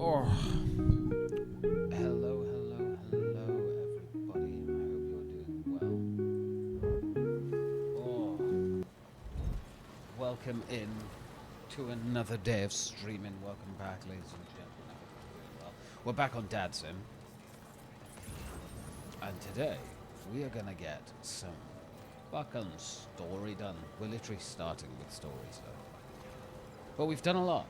Oh, hello, hello, hello, everybody. I hope you're doing well. Oh, welcome in to another day of streaming. Welcome back, ladies and gentlemen. I hope you're doing well. We're back on Dad Sim, and today we are gonna get some fucking story done. We're literally starting with stories though, but we've done a lot.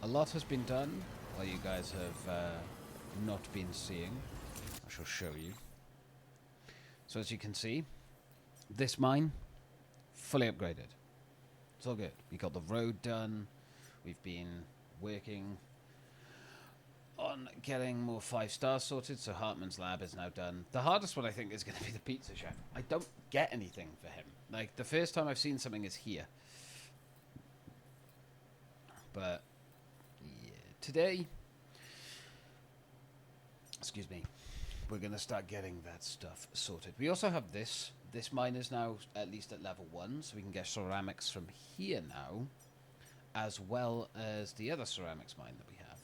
A lot has been done while you guys have not been seeing. I shall show you. So as you can see, this mine, fully upgraded. It's all good. We got the road done. We've been working on getting more 5 stars sorted, so Hartman's lab is now done. The hardest one, I think, is going to be the pizza chef. I don't get anything for him. Like, the first time I've seen something is here. But, yeah, today, excuse me, we're going to start getting that stuff sorted. We also have this. This mine is now at least at level 1, so we can get ceramics from here now, as well as the other ceramics mine that we have,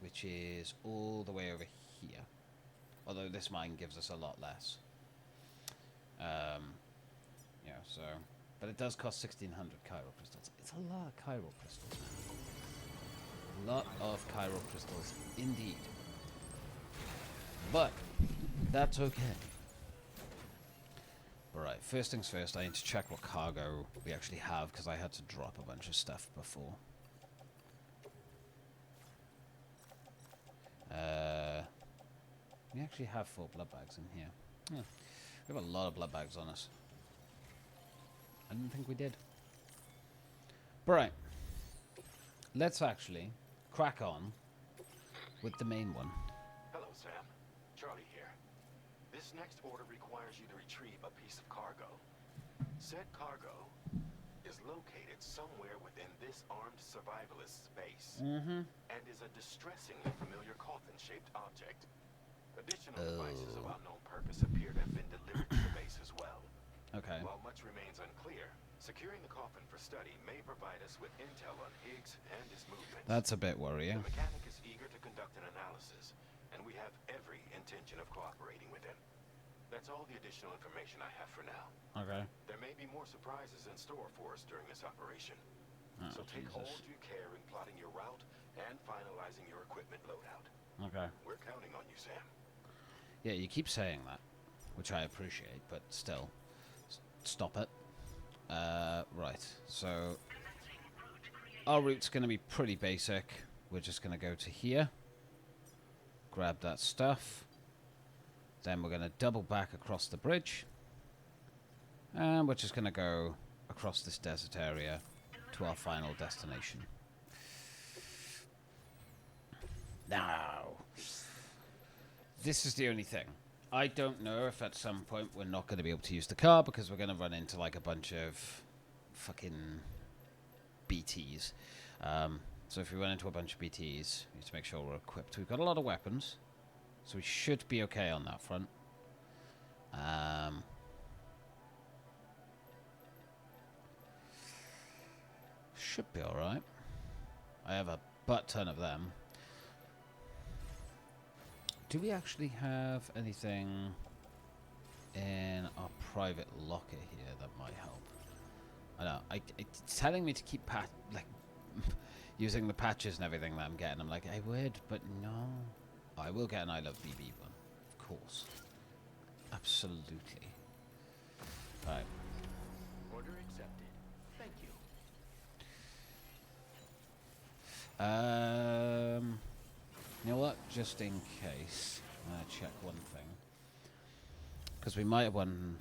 which is all the way over here. Although this mine gives us a lot less. Yeah, so... But it does cost 1,600 chiral crystals. It's a lot of chiral crystals, man. A lot of chiral crystals, indeed. But, that's okay. Alright, first things first, I need to check what cargo we actually have, because I had to drop a bunch of stuff before. We actually have 4 blood bags in here. Yeah, we have a lot of blood bags on us. I didn't think we did. But right, let's actually crack on with the main one. Hello, Sam. Charlie here. This next order requires you to retrieve a piece of cargo. Said cargo is located somewhere within this armed survivalist space and is a distressingly familiar coffin-shaped object. Additional devices of unknown purpose appear to have been delivered to the base as well. Okay. While much remains unclear, securing the coffin for study may provide us with intel on Higgs and his movements. That's a bit worrying. The mechanic is eager to conduct an analysis, and we have every intention of cooperating with him. That's all the additional information I have for now. Okay. There may be more surprises in store for us during this operation. So take all due care in plotting your route and finalizing your equipment loadout. Okay. We're counting on you, Sam. Yeah, you keep saying that, which I appreciate, but still. Stop it. Right, so... Our route's going to be pretty basic. We're just going to go to here. Grab that stuff. Then we're going to double back across the bridge. And we're just going to go across this desert area to our final destination. Now, this is the only thing. I don't know if at some point we're not going to be able to use the car because we're going to run into like a bunch of fucking BTs. So if we run into a bunch of BTs, we need to make sure we're equipped. We've got a lot of weapons, so we should be okay on that front. Should be alright. I have a butt ton of them. Do we actually have anything in our private locker here that might help? I know. It's telling me to keep using the patches and everything that I'm getting. I'm like, I would, but no. I will get an I Love BB one, of course. Absolutely. Right. Order accepted. Thank you. You know what? Just in case, I'm gonna check one thing because we might have one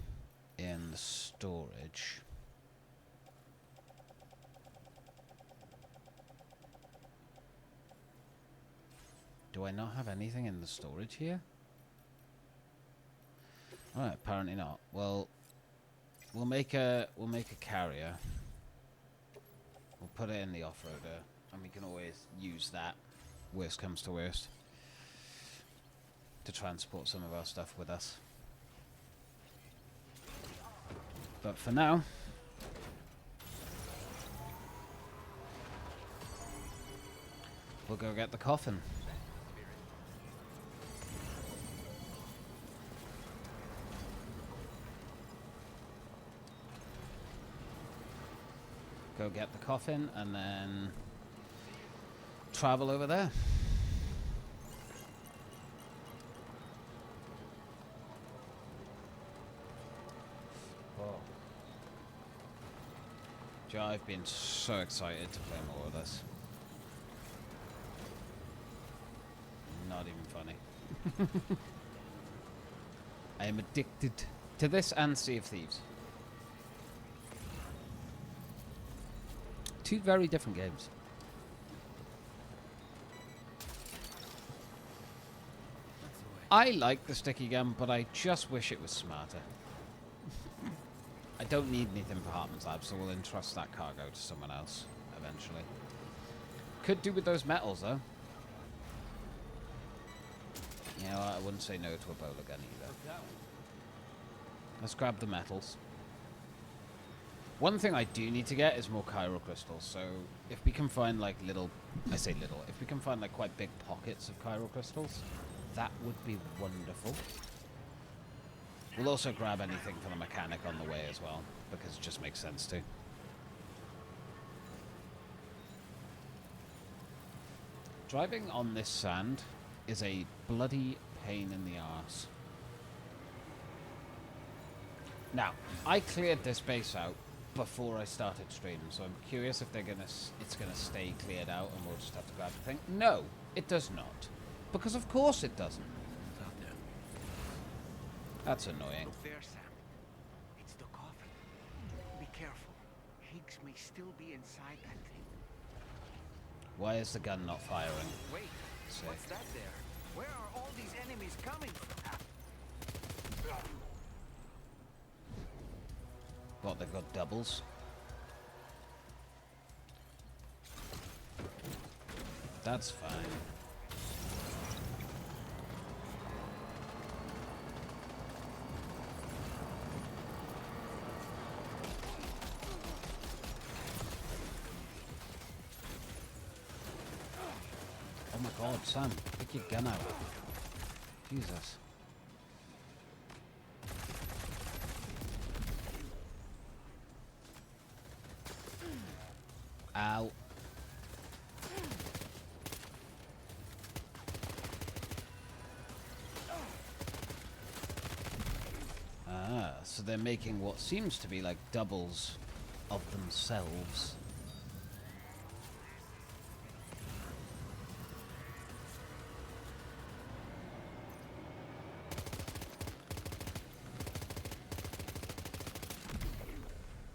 in the storage. Do I not have anything in the storage here? Alright, apparently not. Well, we'll make a carrier. We'll put it in the off-roader, and we can always use that. Worst comes to worst, to transport some of our stuff with us. But for now, We'll go get the coffin. Go get the coffin and then travel over there. Whoa. Joe, I've been so excited to play more of this. Not even funny. I am addicted to this and Sea of Thieves. Two very different games. I like the sticky gun, but I just wish it was smarter. I don't need anything for Hartman's Lab, so we'll entrust that cargo to someone else eventually. Could do with those metals, though. You know, I wouldn't say no to a bowler gun either. Let's grab the metals. One thing I do need to get is more chiral crystals, so if we can find like little, I say little, if we can find like quite big pockets of chiral crystals, that would be wonderful. We'll also grab anything for the mechanic on the way as well, because it just makes sense to. Driving on this sand is a bloody pain in the arse. Now, I cleared this base out before I started streaming, so I'm curious if it's gonna stay cleared out and we'll just have to grab the thing. No, it does not. Because of course it doesn't. That's annoying. Look there, Sam. It's the coffin. Be careful. Higgs may still be inside that thing. Why is the gun not firing? Wait, Sick. what's that there? Where are all these enemies coming from? What, they've got doubles? That's fine. Oh my god, Sam, pick your gun out. Jesus. Ow. Ah, so they're making what seems to be like doubles of themselves.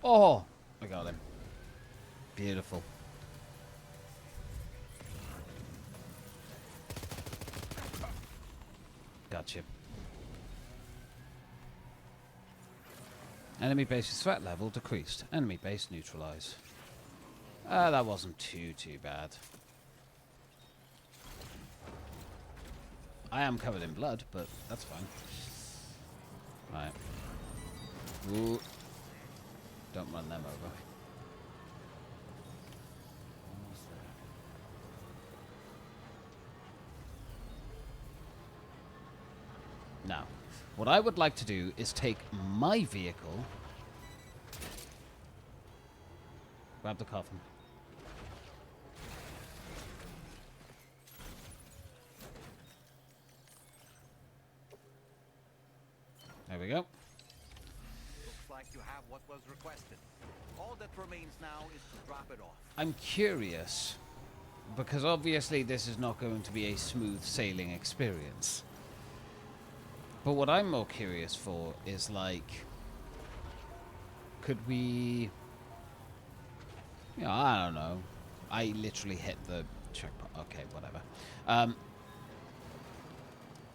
Oh, I got him. Beautiful. Gotcha. Enemy base's threat level decreased. Enemy base neutralized. That wasn't too bad. I am covered in blood, but that's fine. Right. Ooh. Don't run them over. Almost there. Now, what I would like to do is take my vehicle, grab the coffin. There we go. Looks like you have what was requested. All that remains now is to drop it off. I'm curious, because obviously this is not going to be a smooth sailing experience. But what I'm more curious for is, like, could we... I don't know. I literally hit the checkpoint. Okay, whatever.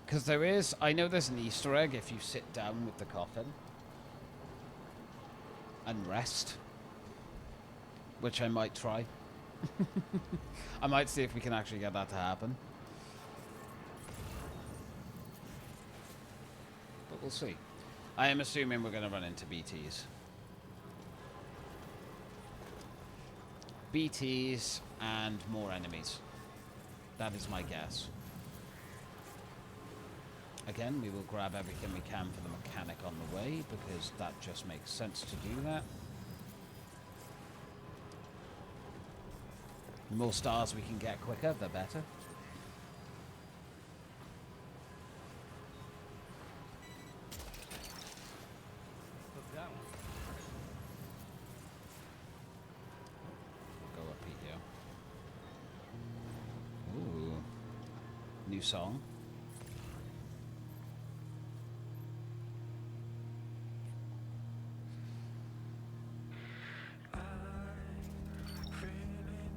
Because there is... I know there's an Easter egg if you sit down with the coffin and rest. Which I might try. I might see if we can actually get that to happen. But we'll see. I am assuming we're going to run into BTs. BTs and more enemies. That is my guess. Again, we will grab everything we can for the mechanic on the way, because that just makes sense to do that. The more stars we can get quicker, the better. We'll go up here. Ooh. New song.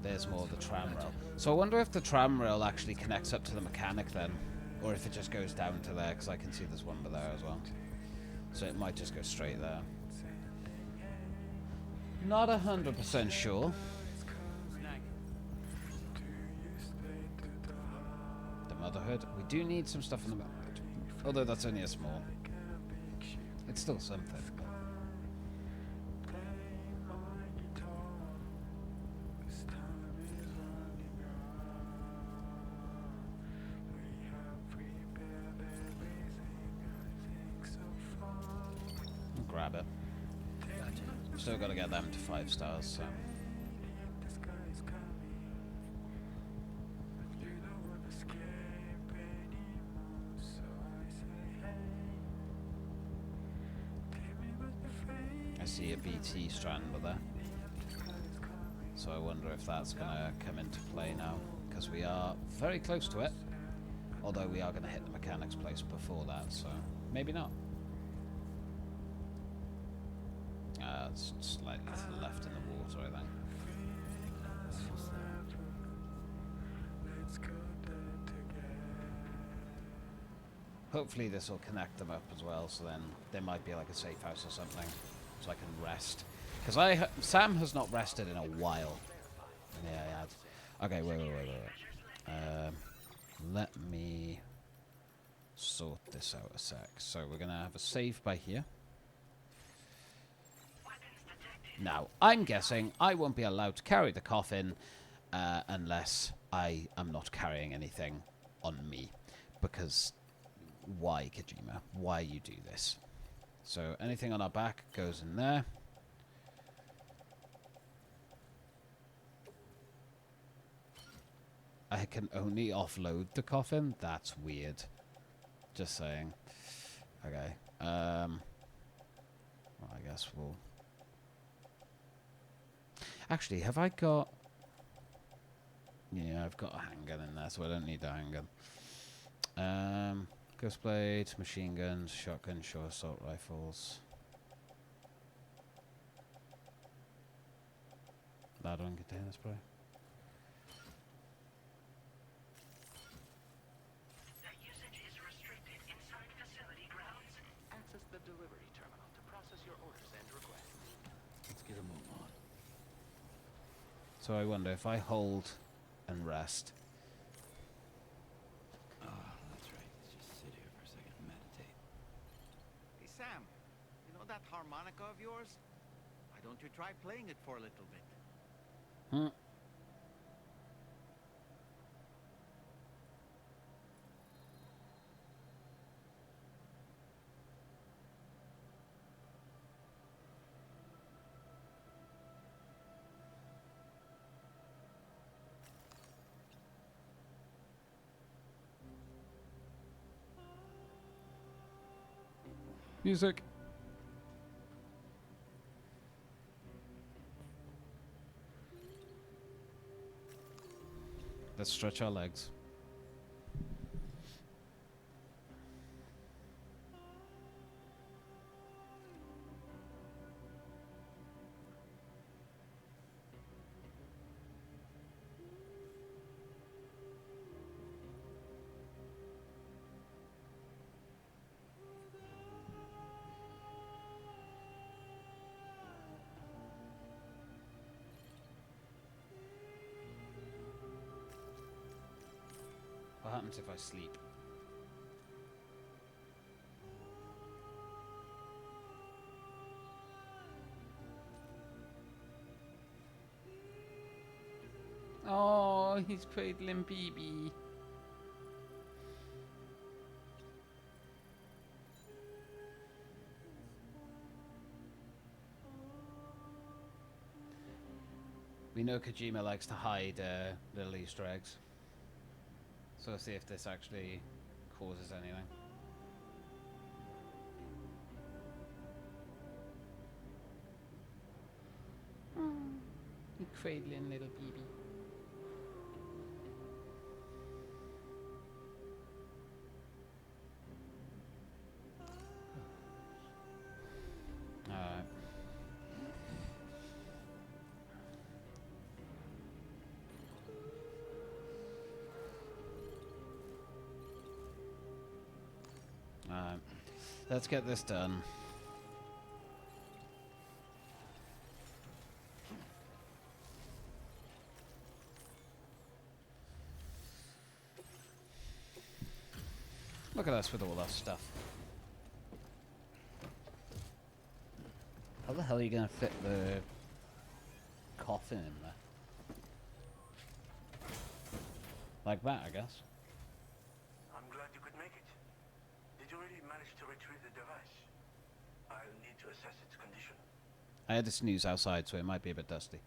There's more of the tram rail. So I wonder if the tram rail actually connects up to the mechanic then, or if it just goes down to there, because I can see there's one there as well. So it might just go straight there. Not 100% sure. The Motherhood. We do need some stuff in the Motherhood. Although that's only a small. It's still something. Grab it. Still got to get them to 5 stars, so. I see a BT strand with there. So I wonder if that's going to come into play now, because we are very close to it. Although we are going to hit the mechanic's place before that, so maybe not. It's slightly to the left in the water, I think. Hopefully this will connect them up as well, so then there might be like a safe house or something, so I can rest. Because Sam has not rested in a while. Yeah, I had. Okay, wait. Let me sort this out a sec. So we're going to have a save by here. Now, I'm guessing I won't be allowed to carry the coffin unless I am not carrying anything on me. Because, why, Kojima? Why you do this? So, anything on our back goes in there. I can only offload the coffin? That's weird. Just saying. Okay. Well, I guess we'll... Actually, have I got... Yeah, I've got a handgun in there, so I don't need a handgun. Ghost blade, machine guns, shotgun, short assault rifles. Ladder and container spray. That usage is restricted inside facility grounds. Access the delivery terminal to process your orders and requests. Let's get a move on. So I wonder if I hold and rest. Oh, that's right. Let's just sit here for a second and meditate. Hey, Sam, you know that harmonica of yours? Why don't you try playing it for a little bit? Music. Let's stretch our legs. What happens if I sleep? Oh, Oh, he's cradling BB. We know Kojima likes to hide little Easter eggs. So let's see if this actually causes anything. You cradling little baby. Alright. Alright. Let's get this done. Look at us with all our stuff. How the hell are you going to fit the coffin in there? Like that, I guess. I'm glad you could make it. Did you really manage to retrieve the device? I'll need to assess its condition. I had to snooze outside, so it might be a bit dusty.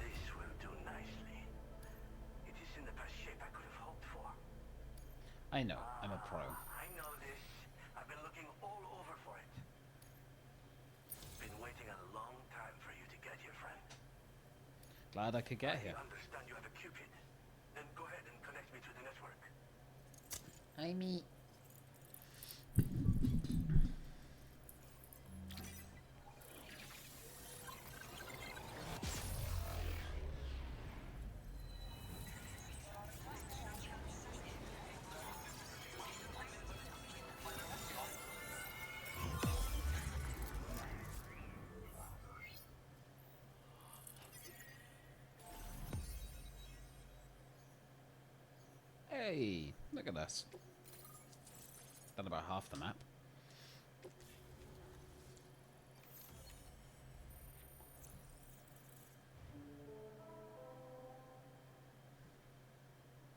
This will do nicely. It is in the best shape I could have hoped for. I know, I'm a pro. I know this. I've been looking all over for it. Been waiting a long time for you to get here, friend. Glad I could get here. I understand you have a Cupid. Then go ahead and connect me to the network. I mean... Hey, look at us. Done about half the map.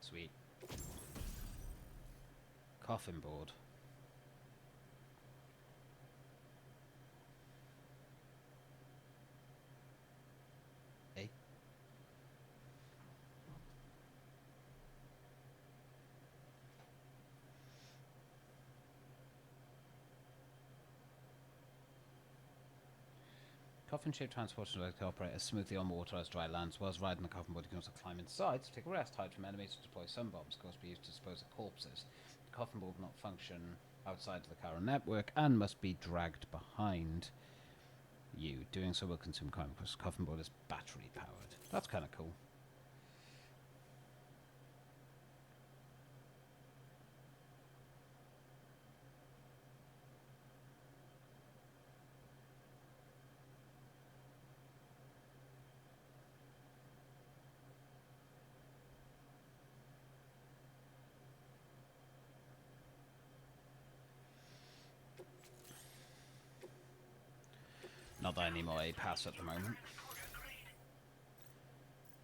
Sweet. Coffin board. Hey. Coffin-shaped transportation like to operate as smoothly on water as dry land, as well as riding the coffin board. You can also climb inside to take a rest, hide from enemies, to deploy sun bombs. Can also be used to dispose of corpses. The coffin board will not function outside of the current network and must be dragged behind you. Doing so will consume time because the coffin board is battery powered. That's kind of cool. Not that I need more A-pass at the moment.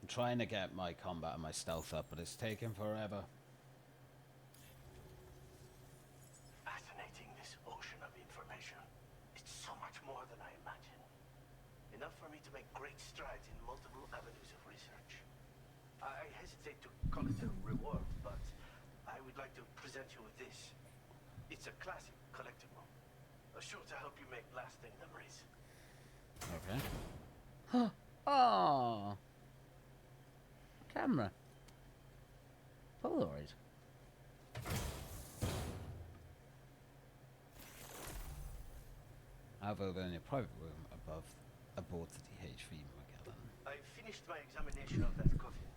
I'm trying to get my combat and my stealth up, but it's taking forever. Fascinating, this ocean of information. It's so much more than I imagined. Enough for me to make great strides in multiple avenues of research. I hesitate to call it a reward, but I would like to present you with this. It's a classic collectible. Sure to help you make lasting memories. Okay. Oh, camera. Polaroid. I have over in a private room aboard the DHV Magellan. I finished my examination of that coffin,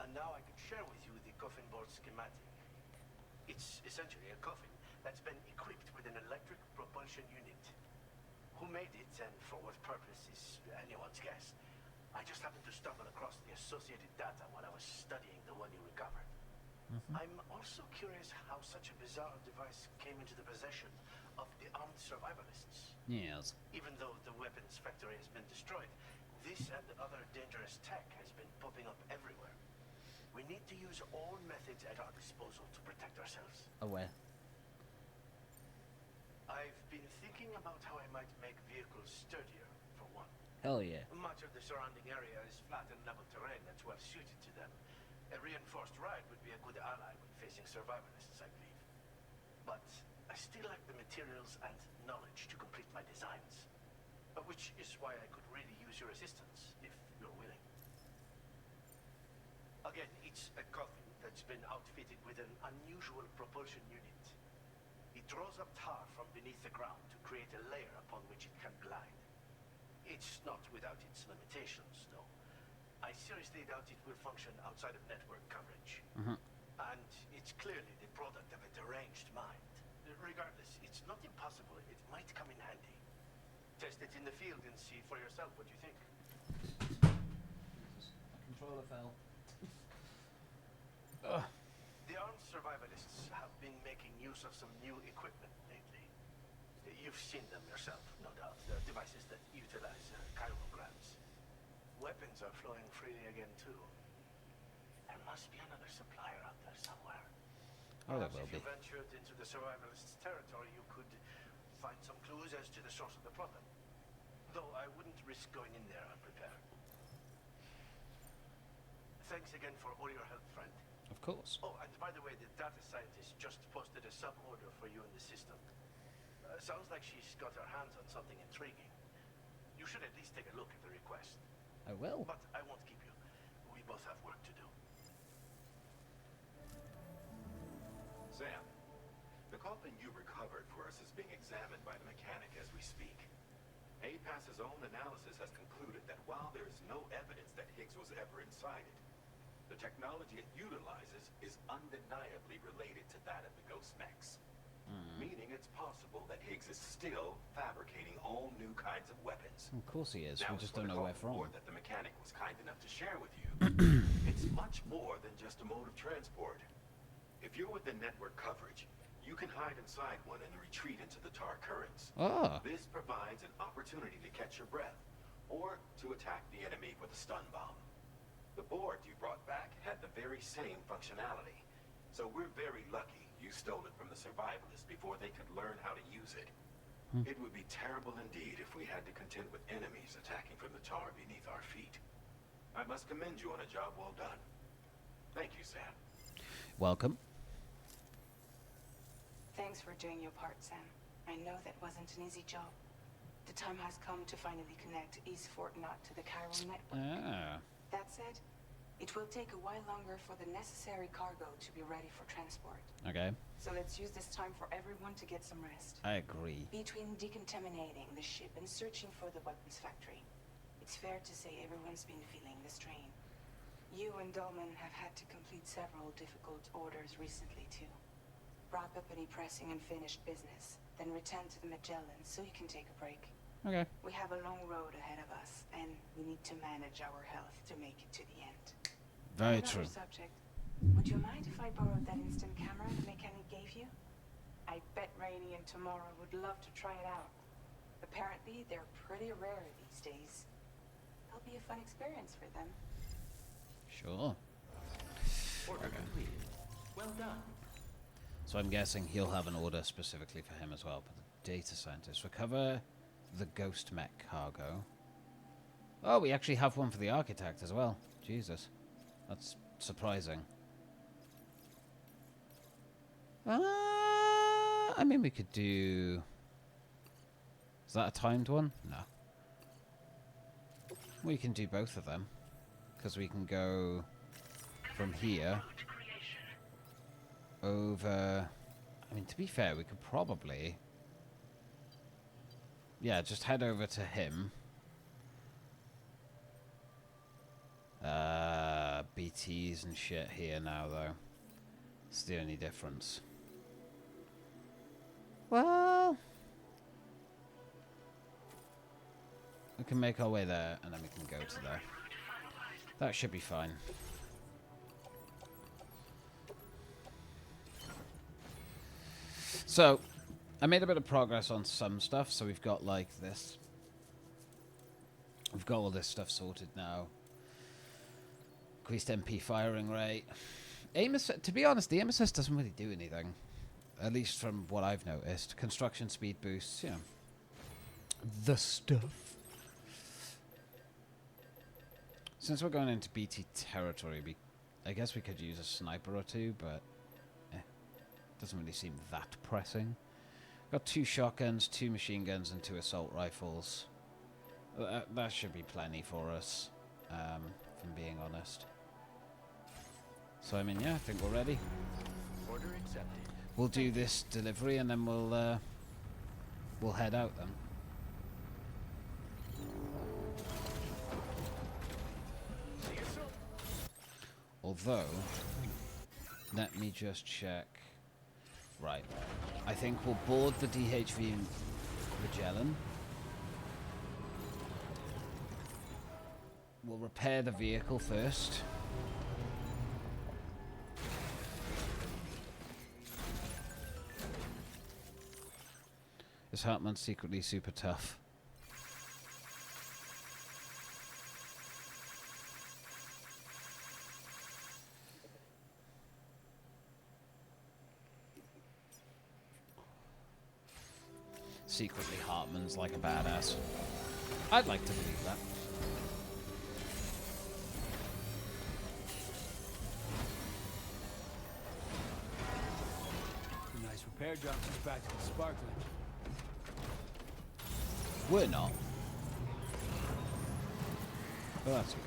and now I can share with you the coffin board schematic. It's essentially a coffin that's been equipped with an electric propulsion unit. Who made it and for what purpose is anyone's guess. I just happened to stumble across the associated data while I was studying the one you recovered. I'm also curious how such a bizarre device came into the possession of the armed survivalists. Yes. Even though the weapons factory has been destroyed, this and other dangerous tech has been popping up everywhere. We need to use all methods at our disposal to protect ourselves. Aware. I've been thinking about how I might make vehicles sturdier, for one. Hell yeah. Much of the surrounding area is flat and level terrain that's well suited to them. A reinforced ride would be a good ally when facing survivalists, I believe. But I still lack the materials and knowledge to complete my designs. Which is why I could really use your assistance, if you're willing. Again, it's a coffin that's been outfitted with an unusual propulsion unit. It draws up tar from beneath the ground to create a layer upon which it can glide. It's not without its limitations, though. I seriously doubt it will function outside of network coverage. And it's clearly the product of a deranged mind. Regardless, it's not impossible. It might come in handy. Test it in the field and see for yourself what you think. Jesus. My controller fell. The armed survivalists have been making use of some new equipment lately. You've seen them yourself, no doubt. They're devices that utilize chirograms. Weapons are flowing freely again, too. There must be another supplier out there somewhere. Oh, there Perhaps will if be. you ventured into the survivalists' territory, you could find some clues as to the source of the problem. Though I wouldn't risk going in there unprepared. Thanks again for all your help, friend. Of course. Oh, and by the way, the data scientist just posted a sub-order for you in the system. Sounds like she's got her hands on something intriguing. You should at least take a look at the request. I will. But I won't keep you. We both have work to do. Sam, the coffin you recovered for us is being examined by the mechanic as we speak. APAS's own analysis has concluded that while there is no evidence that Higgs was ever inside it, the technology it utilizes is undeniably related to that of the Ghost mechs. Meaning it's possible that Higgs is still fabricating all new kinds of weapons. Of course he is. Now, We just don't know where from. that the mechanic was kind enough to share with you. It's much more than just a mode of transport. If you're within network coverage, you can hide inside one and retreat into the tar currents. Ah. This provides an opportunity to catch your breath, or to attack the enemy with a stun bomb. The board you brought back had the very same functionality, so we're very lucky you stole it from the survivalists before they could learn how to use it. It would be terrible indeed if we had to contend with enemies attacking from the tar beneath our feet. I must commend you on a job well done. Thank you, Sam. Welcome. Thanks for doing your part, Sam. I know that wasn't an easy job. The time has come to finally connect East Fort Knot to the Cairo network. Ah. That said, it will take a while longer for the necessary cargo to be ready for transport. Okay. So let's use this time for everyone to get some rest. I agree. Between decontaminating the ship and searching for the weapons factory, it's fair to say everyone's been feeling the strain. You and Dolman have had to complete several difficult orders recently, too. Wrap up any pressing and finished business, then return to the Magellan so you can take a break. Okay. We have a long road ahead of us, and we need to manage our health to make it to the end. Very Another true. subject. Would you mind if I borrowed that instant camera the mechanic gave you? I bet Rainey and Tamara would love to try it out. Apparently, they're pretty rare these days. It'll be a fun experience for them. Sure. Order completed. Well done. So I'm guessing he'll have an order specifically for him as well. But the data scientist, recover the ghost mech cargo. Oh, we actually have one for the architect as well. Jesus. That's surprising. I mean, we could do... Is that a timed one? No. We can do both of them. Because we can go from here over... I mean, to be fair, we could probably... Yeah, just head over to him. BTs and shit here now, though. It's the only difference. Well... We can make our way there, and then we can go to there. That should be fine. So, I made a bit of progress on some stuff. So we've got like this. We've got all this stuff sorted now. Increased MP firing rate. Aim assist, to be honest, the aim assist doesn't really do anything. At least from what I've noticed. Construction speed boosts, you know. The stuff. Since we're going into BT territory, I guess we could use a sniper or two, but doesn't really seem that pressing. Got 2 shotguns, 2 machine guns, and 2 assault rifles. That should be plenty for us, from being honest. So I mean, yeah, I think we're ready. Order accepted. We'll do this delivery and then we'll head out then. Although, let me just check. Right, I think we'll board the DHV Magellan. We'll repair the vehicle first. Is Hartman secretly super tough? Secretly Hartman's like a badass. I'd like to believe that. A nice repair job since practically sparkling. We're not. But that's okay.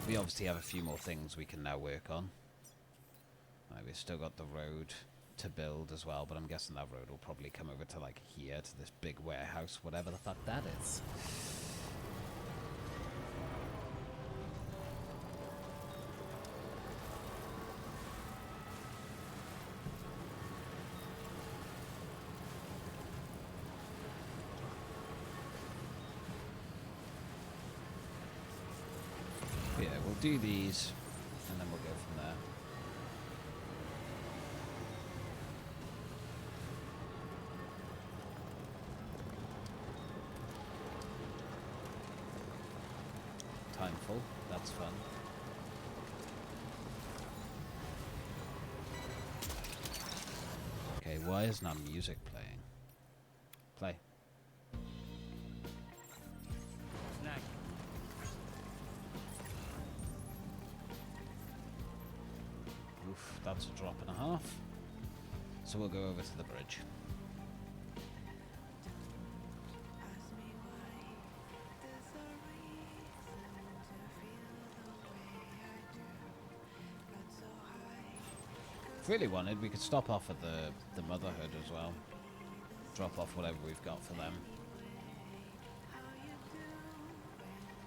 We obviously have a few more things we can now work on. We've still got the road to build as well, but I'm guessing that road will probably come over to like here, to this big warehouse, whatever the fuck that is. Yeah, we'll do these, and then we'll go from there. Time full, that's fun. Okay, why is not music playing? Play. Snack. Oof, that's a drop and a half. So we'll go over to the bridge. If we really wanted, we could stop off at the Motherhood as well. Drop off whatever we've got for them.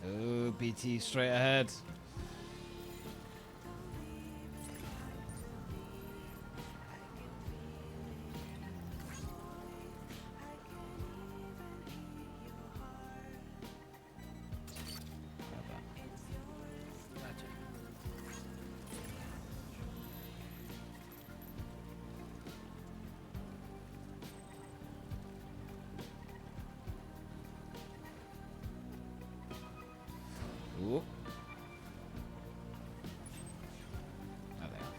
Oh, BT straight ahead. Ooh. There they are.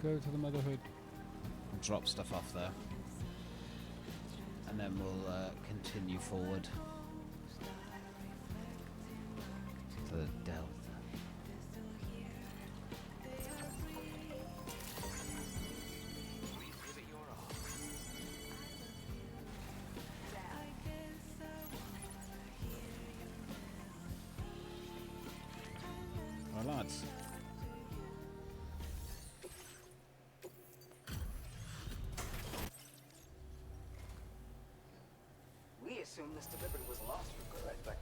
Go to the Motherhood. We'll drop stuff off there. And then we'll continue forward to the Delta. Right, lads. We assumed this delivery was lost for good, but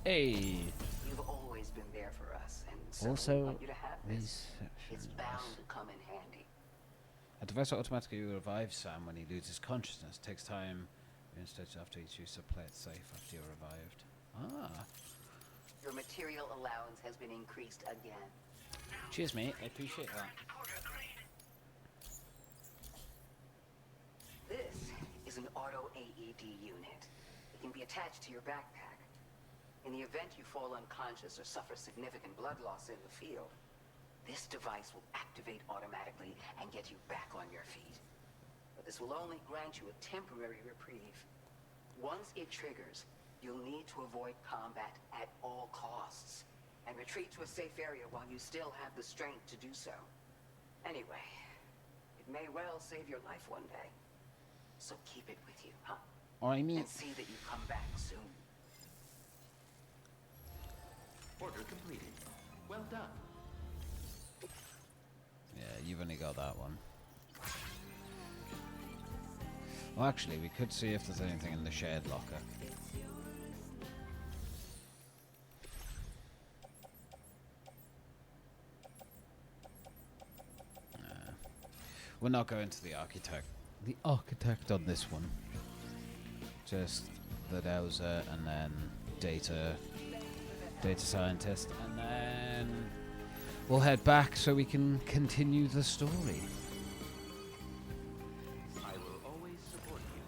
Hey. you've always been there for us, and so we Also, want you to have this. It's reception. bound to come in handy. A device that automatically revives Sam when he loses consciousness. Takes time Instead, after each use, so play it safe after you're revived. Ah. Your material allowance has been increased again. Cheers, mate. I appreciate that. This is an auto AED unit. It can be attached to your backpack. In the event you fall unconscious or suffer significant blood loss in the field, this device will activate automatically and get you back on your feet. But this will only grant you a temporary reprieve. Once it triggers, you'll need to avoid combat at all costs and retreat to a safe area while you still have the strength to do so. Anyway, it may well save your life one day. So keep it with you, huh? I mean, And see that you come back soon. Order completed. Well done. yeah, you've only got that one. Well, actually, we could see if there's anything in the shared locker. We're not going to the architect. The architect on this one. Just the dowser and then data scientist, and then we'll head back so we can continue the story. I will always support you.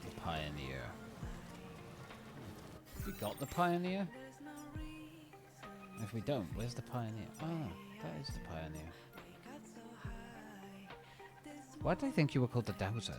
The Pioneer. We got the Pioneer? If we don't, where's the Pioneer? Ah, that is the Pioneer. Why did I think you were called the Dowser?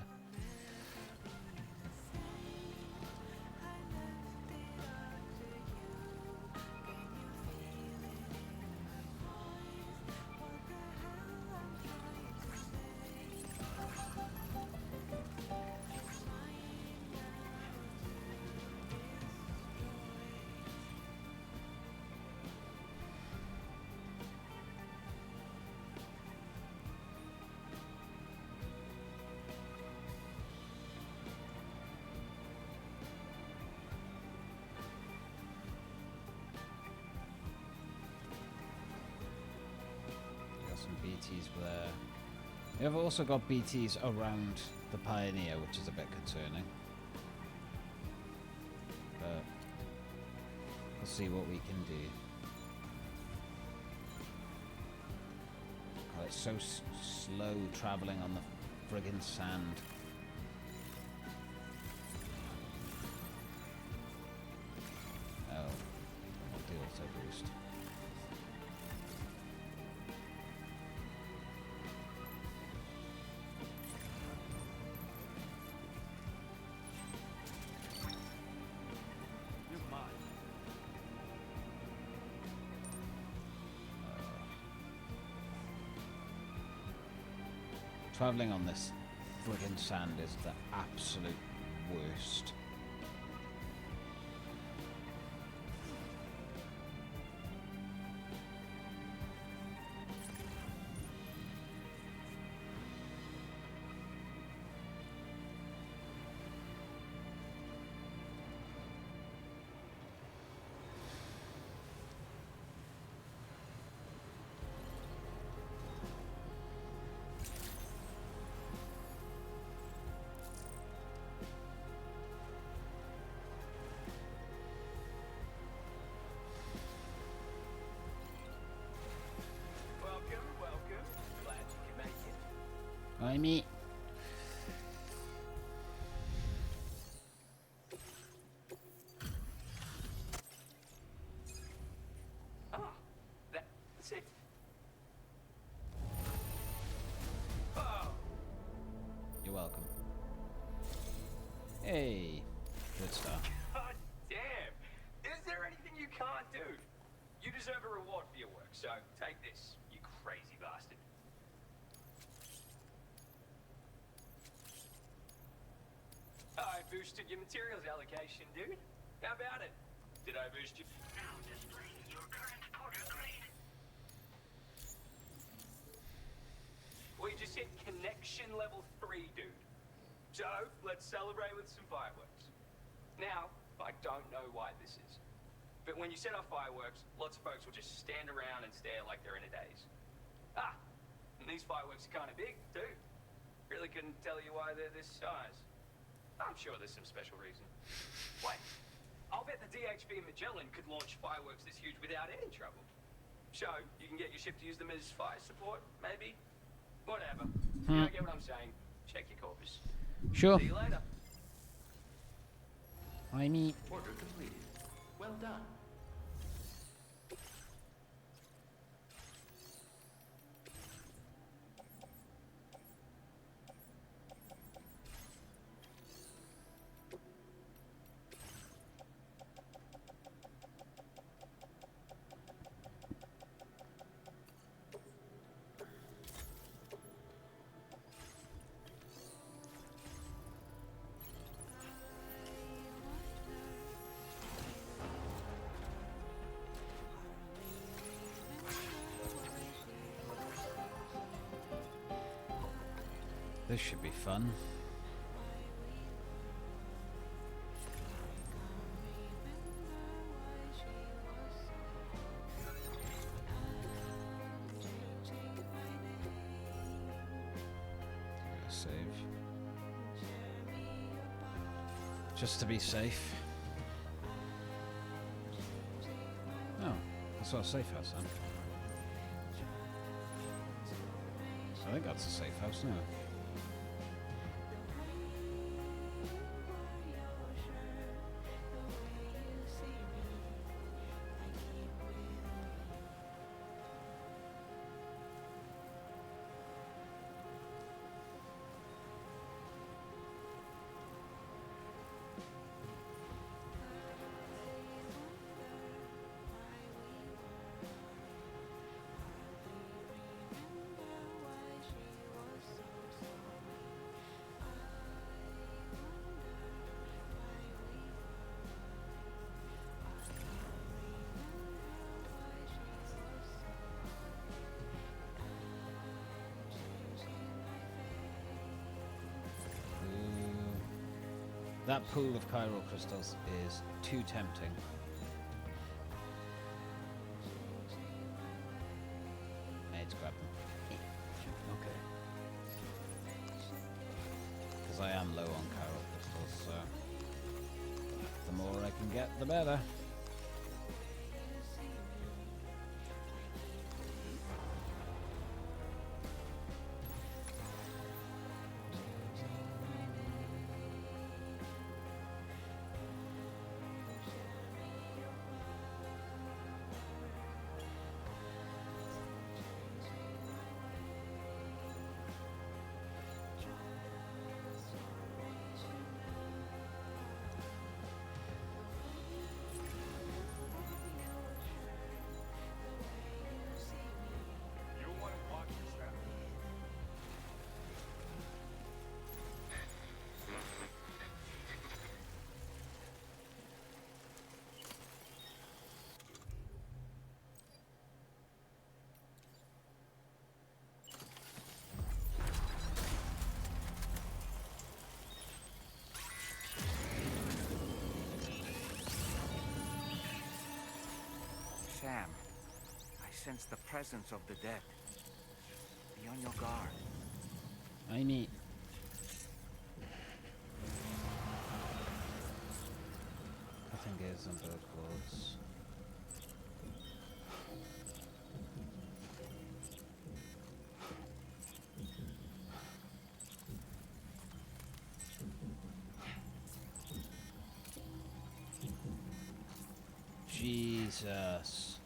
Some BTs there. You've also got BTs around the Pioneer, which is a bit concerning. But we'll see what we can do. God, it's so slow traveling on the friggin' sand. Oh, not the auto boost. Traveling on this friggin' sand is the absolute worst. I mean, That's it. you're welcome. Hey, good stuff. God damn! Is there anything you can't do? You deserve a reward for your work, so take this, you crazy bastard. I boosted your materials allocation, dude. How about it? Did I boost you? Now displaying your current porter grade. We just hit connection level 3, dude. So, let's celebrate with some fireworks. Now, I don't know why this is, but when you set off fireworks, lots of folks will just stand around and stare like they're in a daze. Ah, and these fireworks are kind of big, too. Really couldn't tell you why they're this size. I'm sure there's some special reason. Wait, I'll bet the DHB in Magellan could launch fireworks this huge without any trouble. So, you can get your ship to use them as fire support, maybe? Whatever. You don't get what I'm saying. Check your corpus. Sure. See you later. I mean, Order completed. Well done. this should be fun. Save. Just to be safe. Oh, that's not a safe house then. I think that's a safe house now. That pool of chiral crystals is too tempting. Let's grab them. Okay. Because I am low on chiral crystals, so the more I can get, the better. Sam, I sense the presence of the dead. Be on your guard. I need. Cutting gears and bird cords. Jesus.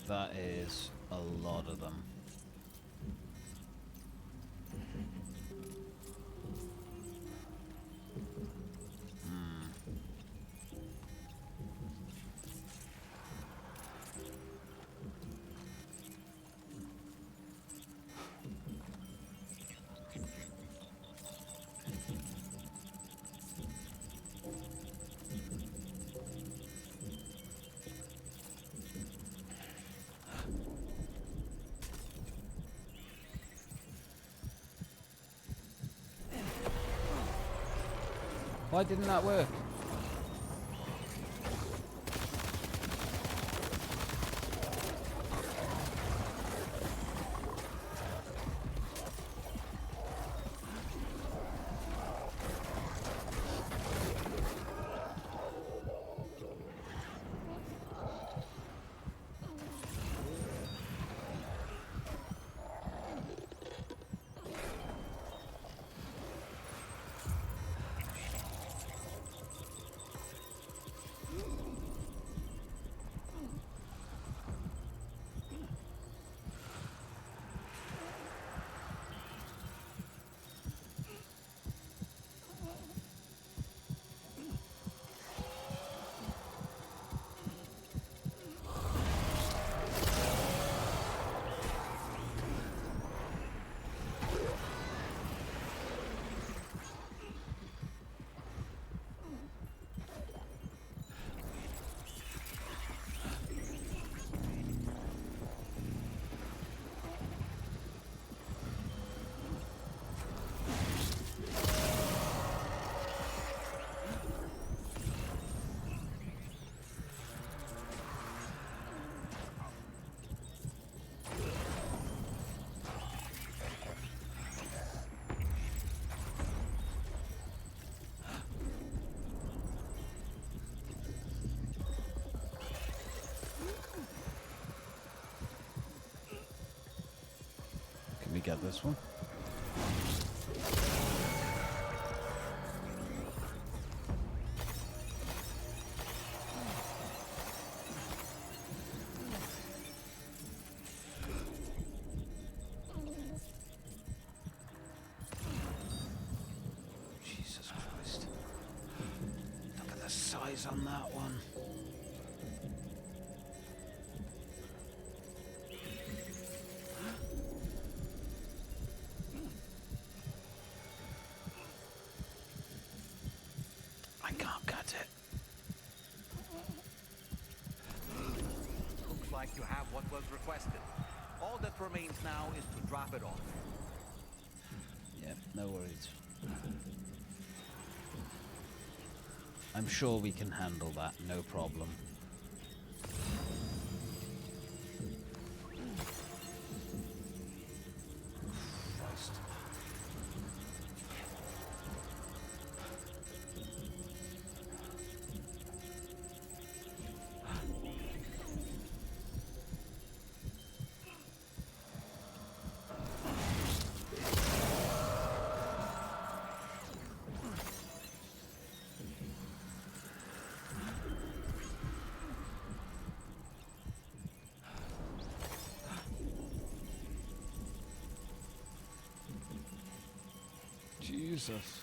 That is a lot of them. Why didn't that work? Can we get this one? Jesus Christ. Look at the size on that one. I can't cut it. Looks like you have what was requested. All that remains now is to drop it off. Yeah, no worries. I'm sure we can handle that, no problem. Christ. Jesus.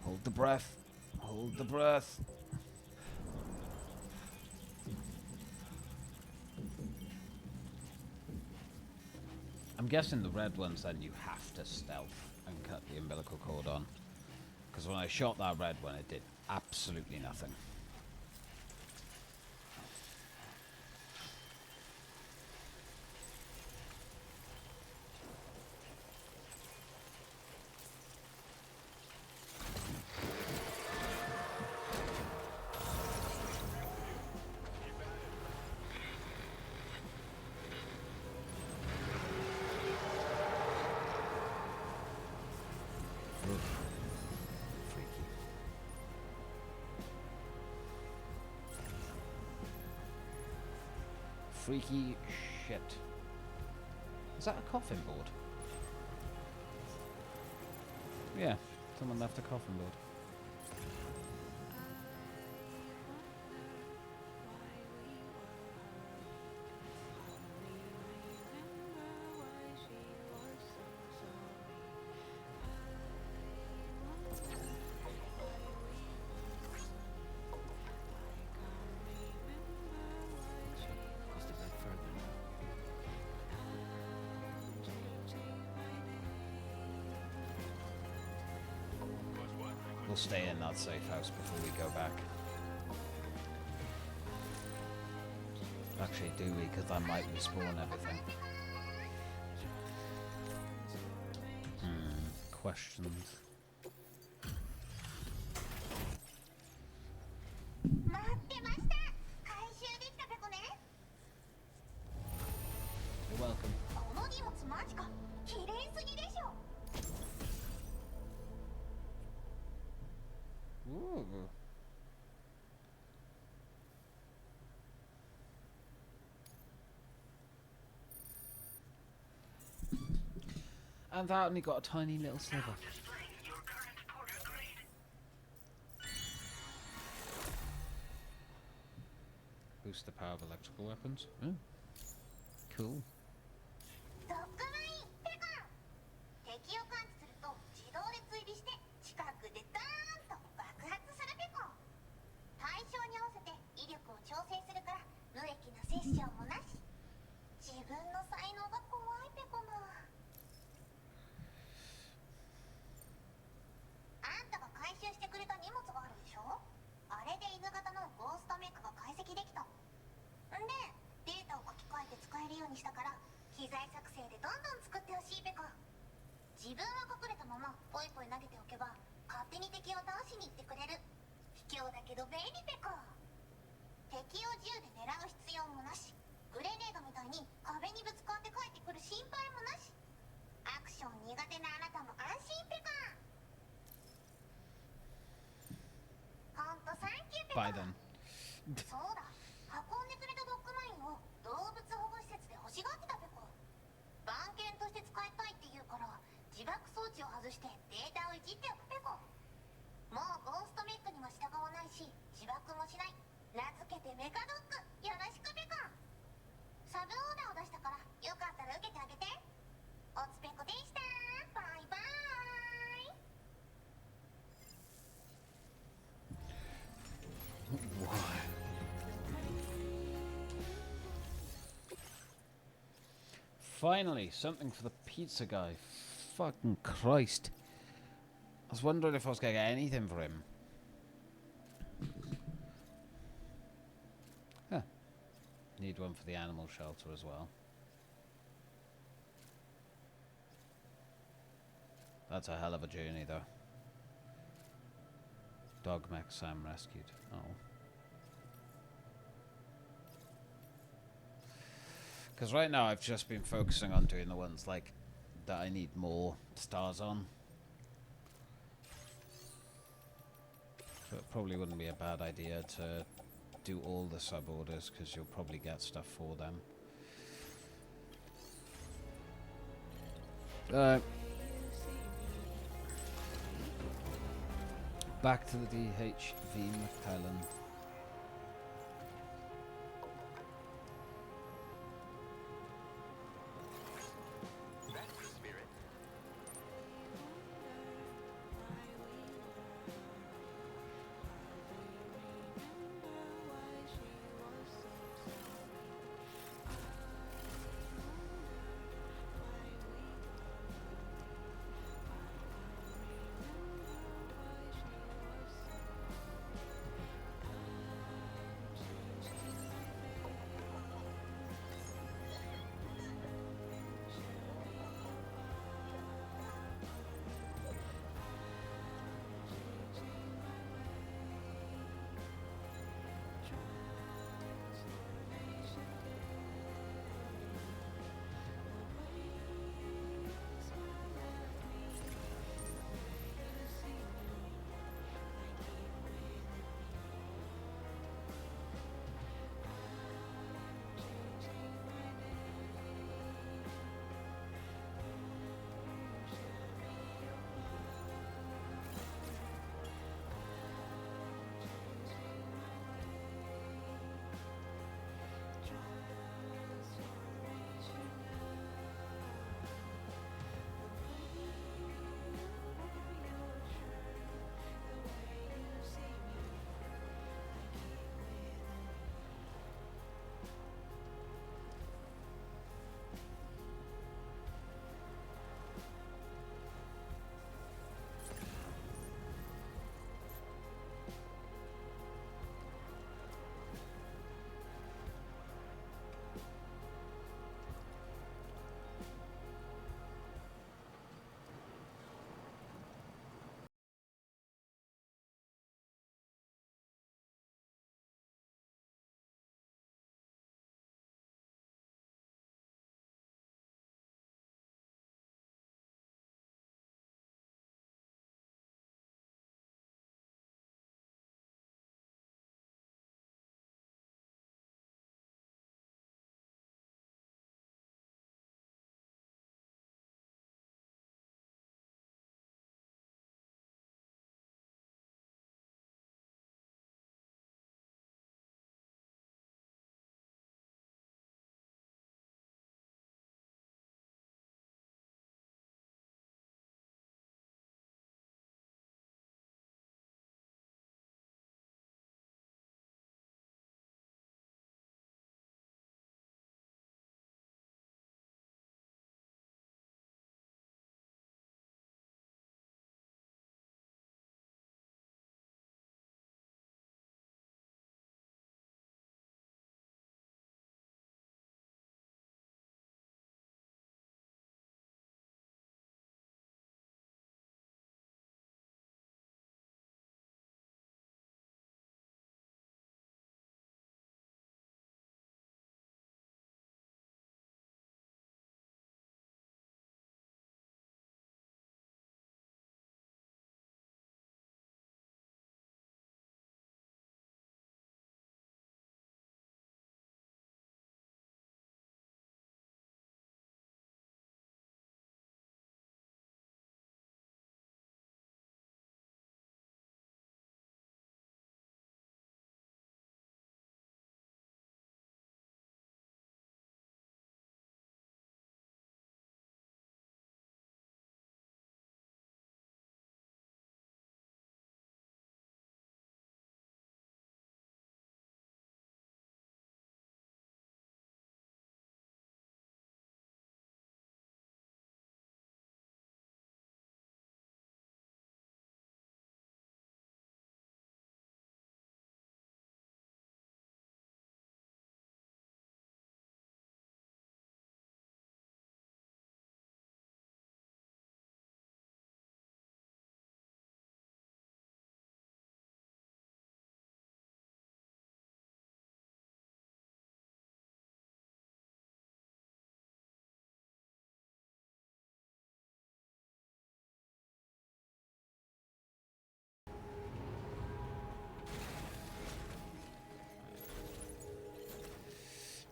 Hold the breath. Hold the breath. I'm guessing the red ones then you have to stealth and cut the umbilical cord on. Because when I shot that red one, it did absolutely nothing. Freaky shit. Is that a coffin board? Yeah, someone left a coffin board. Must have been further north. We'll stay in that safe house before we go back. Actually, do we? Because that might respawn everything. questions. You're welcome. Ooh. And that only got a tiny little sliver. Displaying your current porter grade. Boost the power of electrical weapons. Oh. Cool. ドッグマインペコン敵を感知すると自動で追尾して近くでダーンと爆発するペコン対象に合わせて威力を調整するから無益なセッションもなし自分の才能が怖いペコなあんたが回収してくれた荷物があるでしょあれで犬型のゴーストメカが解析できたんでデータを書き換えて使えるようにしたから機材作成でどんどん作ってほしいペコ自分は隠れたままポイポイ投げておけば勝手に敵を倒しに行ってくれる卑怯だけど便利ペコ敵を銃で狙う必要もなしグレネードみたいに壁にぶつかって帰ってくる心配もなしアクション苦手なあなたも安心ペコほんとサンキューペコ Bye then. そうだ運んでくれたドッグマインを動物保護施設で欲しがってたペコ番犬として使いたいって言うから自爆装置を外してデータをいじっておくペコもうゴーストメックには従わないし自爆もしない名付けてメカドッグよろしくペコサブオーダーを出したからよかったら受けてあげておつペコでしたバイバーイ Finally, something for the pizza guy. Fucking Christ. I was wondering if I was going to get anything for him. Huh. Need one for the animal shelter as well. That's a hell of a journey, though. Dog mech Sam rescued. Oh. Because right now I've just been focusing on doing the ones like that I need more stars on. So it probably wouldn't be a bad idea to do all the sub orders because you'll probably get stuff for them. Back to the DHV McClellan. That's the spirit.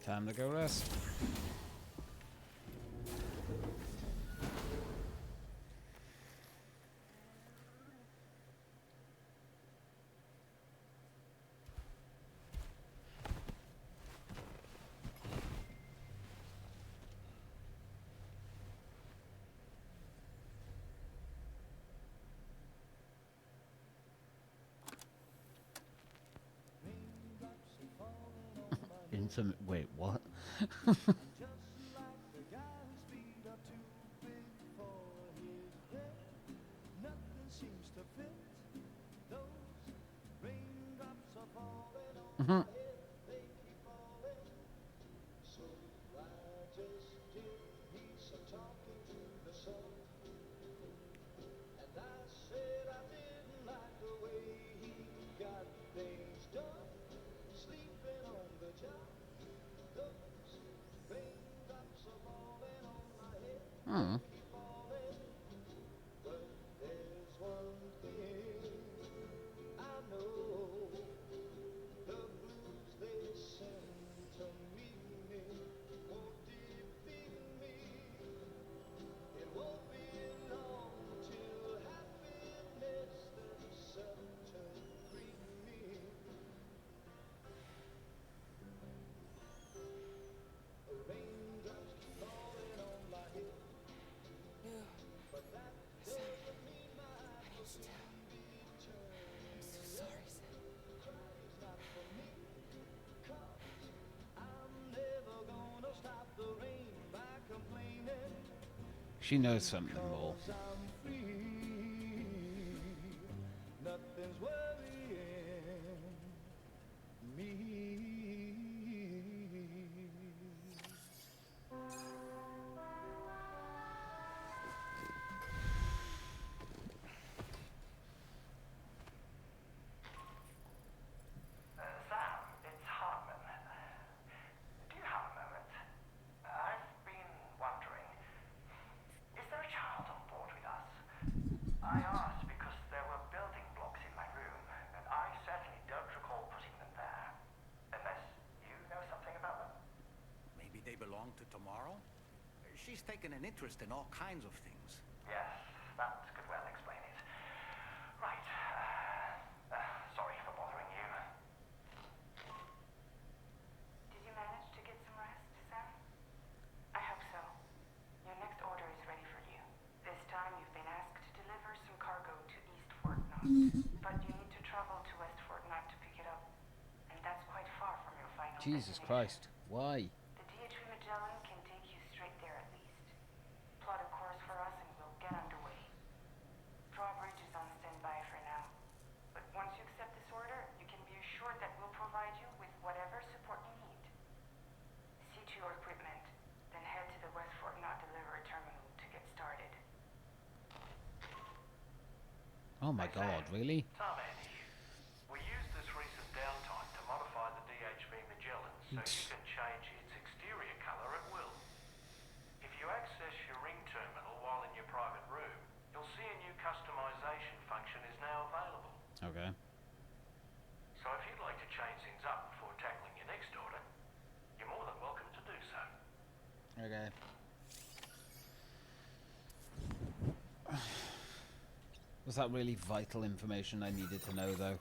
Time to go rest. Intimate. Wait, what? Mhm. Hmm. She knows something more. Sam, it's Hartman. Do you have a moment? I've been wondering, is there a child on board with us? I asked because there were building blocks in my room, and I certainly don't recall putting them there. Unless you know something about them? Maybe they belong to tomorrow? She's taken an interest in all kinds of things. Yes, that could well explain it. Right. Sorry for bothering you. Did you manage to get some rest, Sam? I hope so. Your next order is ready for you. This time you've been asked to deliver some cargo to East Fort Knott. But you need to travel to West Fort Knott to pick it up. And that's quite far from your final Jesus destination. Christ. Why? The DHV Magellan can take you straight there at least. Plot a course for us and we'll get underway. Drawbridge is on standby for now. But once you accept this order, you can be assured that we'll provide you with whatever support you need. See to your equipment, then head to the West Fort Knott delivery terminal to get started. Oh my god, really? Tom, Andy, we used this recent downtime to modify the DHV Magellan so you can change its exterior colour at will. If you access your ring terminal while in your private room, you'll see a new customization function is now available. Okay. So if you'd like to change things up before tackling your next order, you're more than welcome to do so. Okay. Was that really vital information I needed to know, though?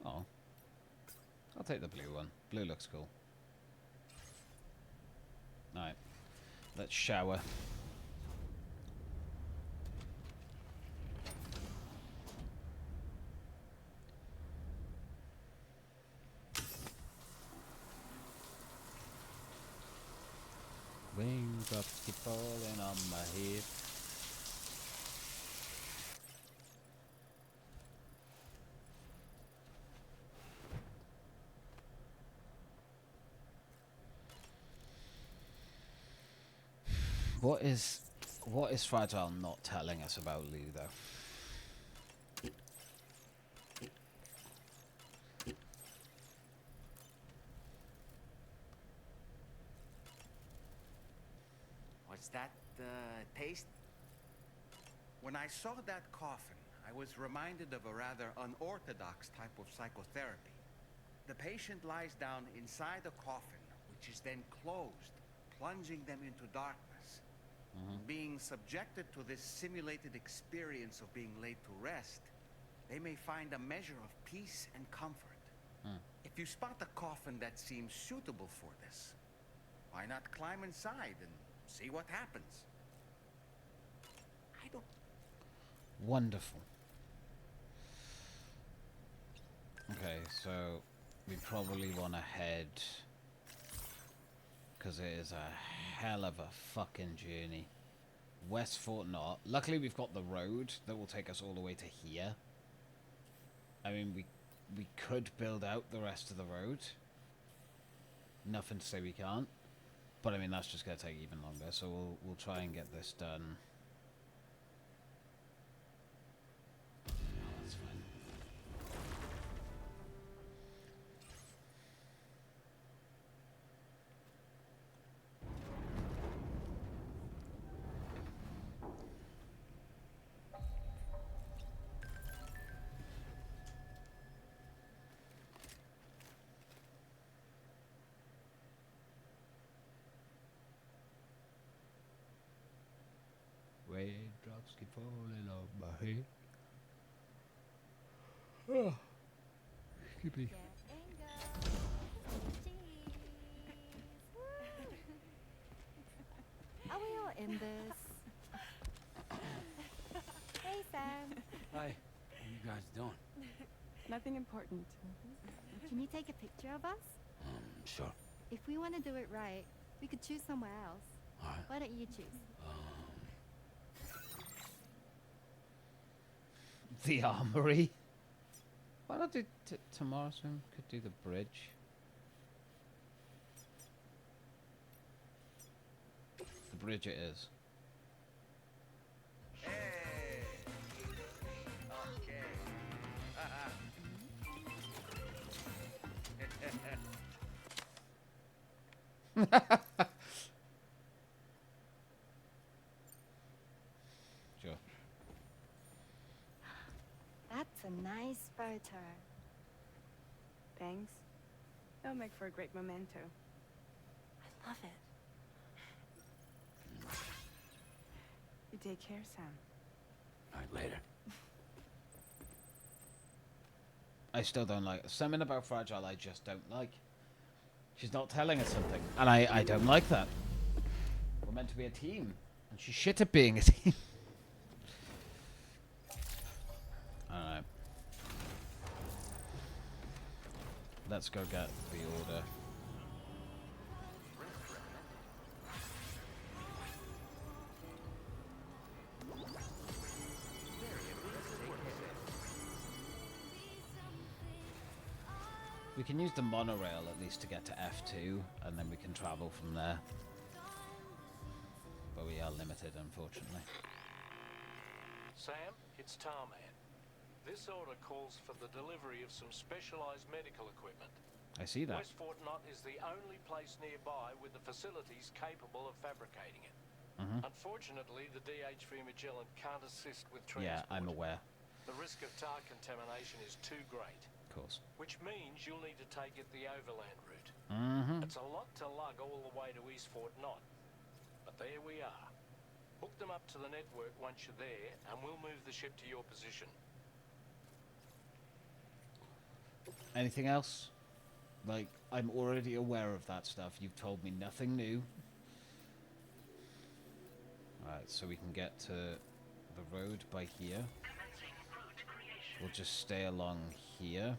Oh. I'll take the blue one. Blue looks cool. Alright. Let's shower. Raindrops keep falling on my head. What is Fragile not telling us about Lou, though? What's that, taste? When I saw that coffin, I was reminded of a rather unorthodox type of psychotherapy. The patient lies down inside a coffin, which is then closed, plunging them into darkness. Being subjected to this simulated experience of being laid to rest, they may find a measure of peace and comfort. If you spot a coffin that seems suitable for this, why not climb inside and see what happens? I don't... Wonderful. Okay, so we probably want to head, because it is a hell of a fucking journey. West Fort Knott. Luckily we've got the road that will take us all the way to here. I mean, we could build out the rest of the road. Nothing to say we can't. But I mean, that's just going to take even longer, so we'll try and get this done. Oh, that's fine. Raindrops keep falling on my head. Oh, skippy. Are we all in this? Hey, Sam. Hi. What are you guys doing? Nothing important. Can you take a picture of us? Sure. If we want to do it right, we could choose somewhere else. All right. Why don't you choose? The armory. Why not do tomorrow's room? Could do the bridge. The bridge it is. Hey! Okay. Sure. That's a nice photo. Thanks. That'll make for a great memento. I love it. You take care, Sam. All right, later. I still don't like something about Fragile. I just don't like. She's not telling us something, and I don't like that. We're meant to be a team, and she's shit at being a team. Alright. Let's go get the order. We can use the monorail at least to get to F2, and then we can travel from there. But we are limited, unfortunately. Sam, it's Tarman. This order calls for the delivery of some specialized medical equipment. I see that. West Fort Knott is the only place nearby with the facilities capable of fabricating it. Unfortunately, the DH3 Magellan can't assist with transport. Yeah, I'm aware. The risk of tar contamination is too great. Of course. Which means you'll need to take it the overland route. It's a lot to lug all the way to East Fort Knott. But there we are. Hook them up to the network once you're there, and we'll move the ship to your position. Anything else? Like, I'm already aware of that stuff. You've told me nothing new. Alright, so we can get to the road by here. We'll just stay along here.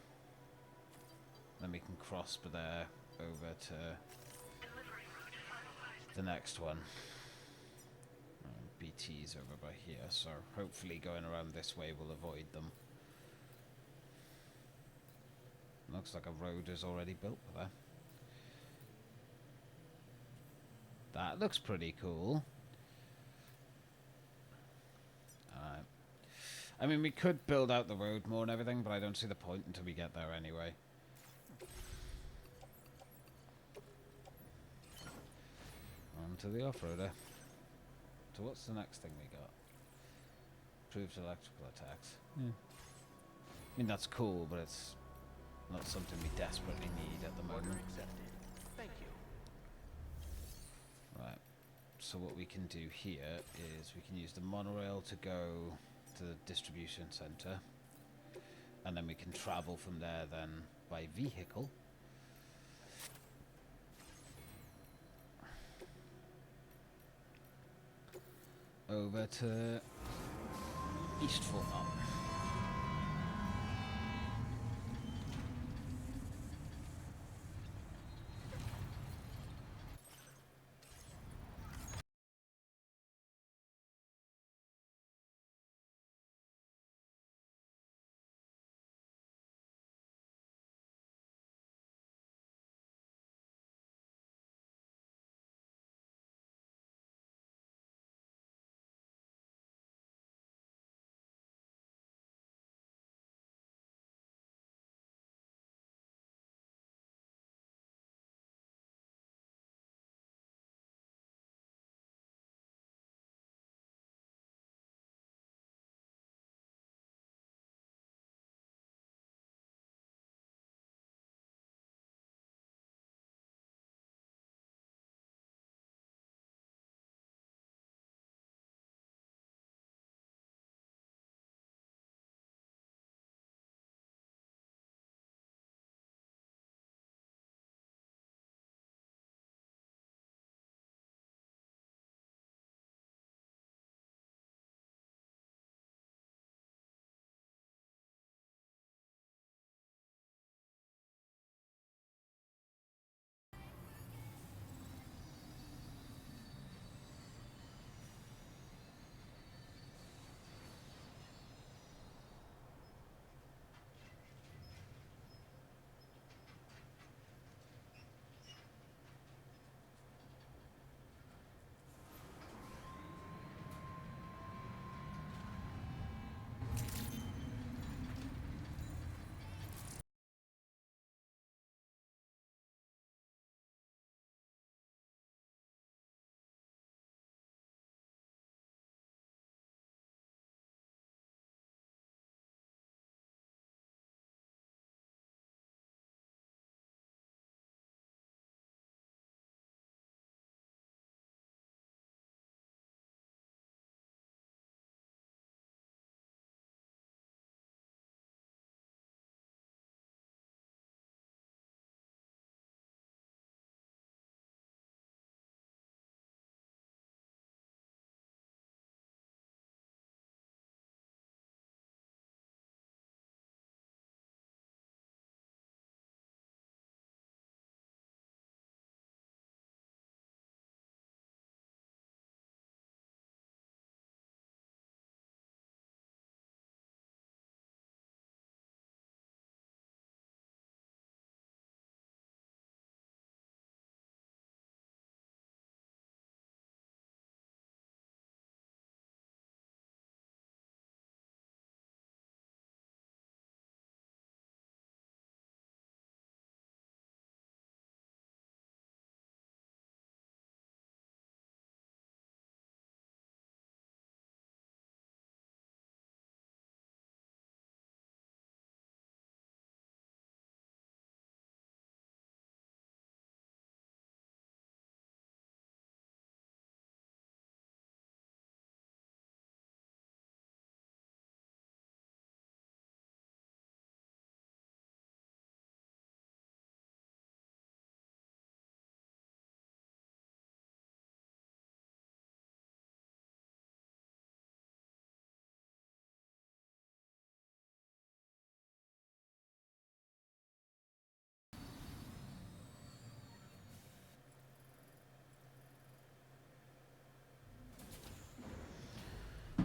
Then we can cross there over to the next one. BT's over by here, so hopefully going around this way will avoid them. Looks like a road is already built there. That looks pretty cool. Alright. I mean, we could build out the road more and everything, but I don't see the point until we get there anyway. On to the off-roader. So what's the next thing we got? Improved electrical attacks. Yeah. I mean, that's cool, but it's not something we desperately need at the moment. Order accepted. Thank you. Right. So what we can do here is we can use the monorail to go to the distribution center, and then we can travel from there then by vehicle over to East Fort Knox.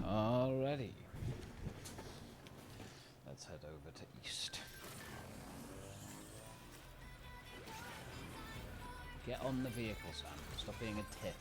Alrighty. Let's head over to East. Get on the vehicle, Sam. Stop being a tit.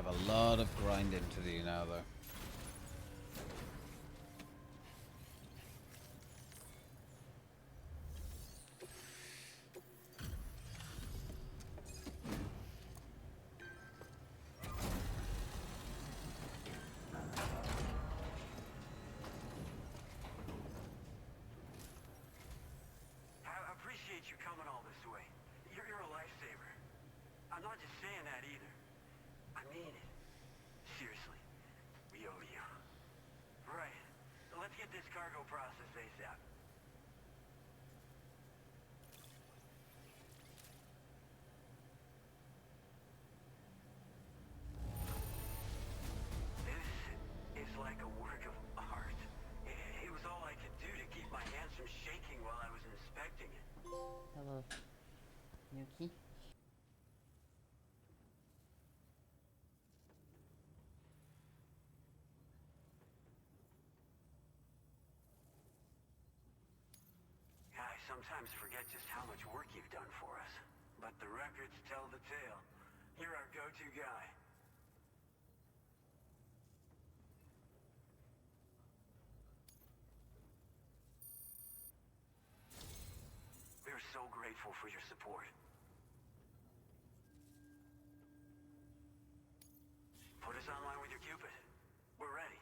have a lot of grinding to do now, though. I appreciate you coming all this way. You're a lifesaver. I'm not just saying that either. I mean it. Seriously. We owe you. Right. Let's get this cargo processed ASAP. This is like a work of art. It was all I could do to keep my hands from shaking while I was inspecting it. Hello, Yuki. I sometimes forget just how much work you've done for us. But the records tell the tale. You're our go-to guy. We're so grateful for your support. Put us online with your Cupid. We're ready.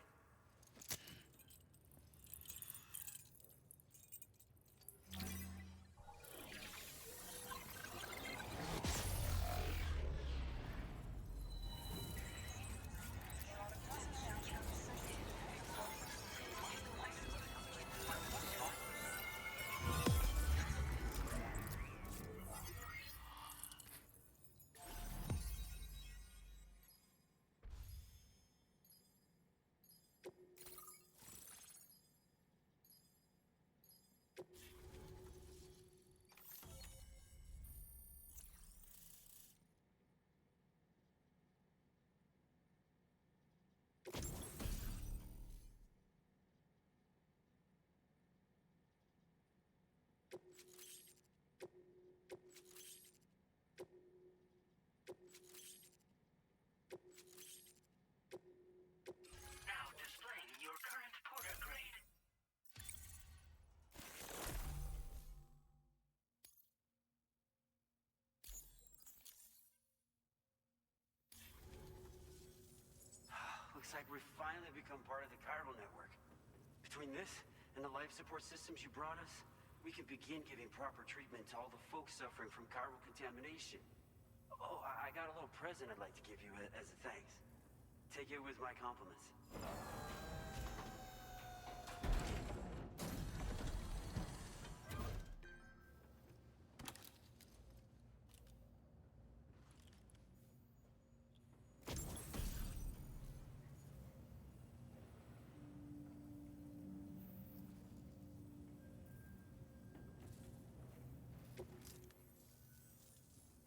Now displaying your current porter grade. Looks like we've finally become part of the chiral network. Between this and the life support systems you brought us, we can begin giving proper treatment to all the folks suffering from chiral contamination. Oh, I got a little present I'd like to give you as a thanks. Take it with my compliments.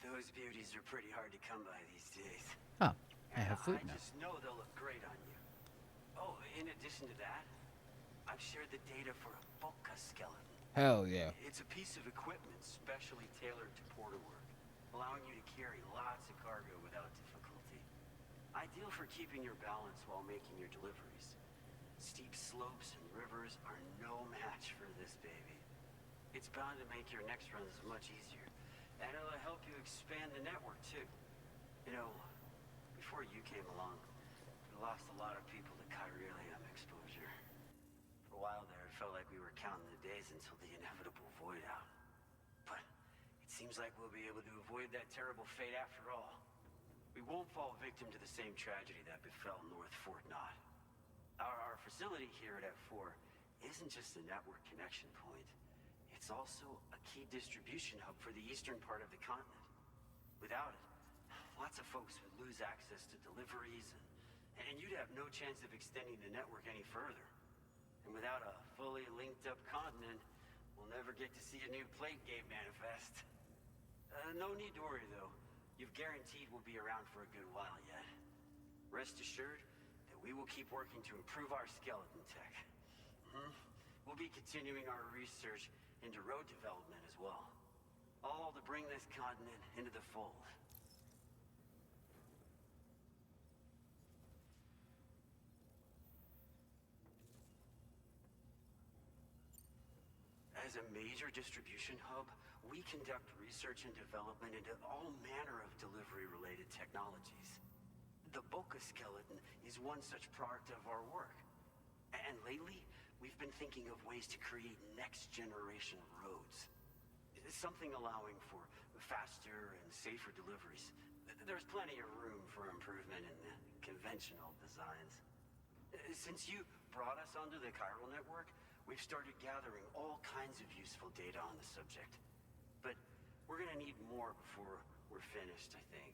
Those beauties are pretty hard to come by these days. Oh, I have food I now. just know they'll look great on you. Oh, in addition to that, I've shared the data for a Boca skeleton. Hell yeah. It's a piece of equipment specially tailored to porter work, allowing you to carry lots of cargo without difficulty. Ideal for keeping your balance while making your deliveries. Steep slopes and rivers are no match for this baby. It's bound to make your next runs much easier. And it'll help you expand the network, too. You know, before you came along, we lost a lot of people to chiralium exposure. For a while there, it felt like we were counting the days until the inevitable void out. But it seems like we'll be able to avoid that terrible fate after all. We won't fall victim to the same tragedy that befell North Fort Knott. Our facility here at F4 isn't just a network connection point. It's also a key distribution hub for the eastern part of the continent. Without it, lots of folks would lose access to deliveries, and you'd have no chance of extending the network any further. And without a fully linked up continent, we'll never get to see a new plate game manifest. No need to worry, though. You've guaranteed we'll be around for a good while yet. Rest assured that we will keep working to improve our skeleton tech. We'll be continuing our research into road development as well. All to bring this continent into the fold. major distribution hub, we conduct research and development into all manner of delivery-related technologies. The Boca skeleton is one such product of our work. And lately, we've been thinking of ways to create next-generation roads. Something allowing for faster and safer deliveries. There's plenty of room for improvement in the conventional designs. Since you brought us onto the chiral network, we've started gathering all kinds of useful data on the subject. But we're gonna need more before we're finished, I think.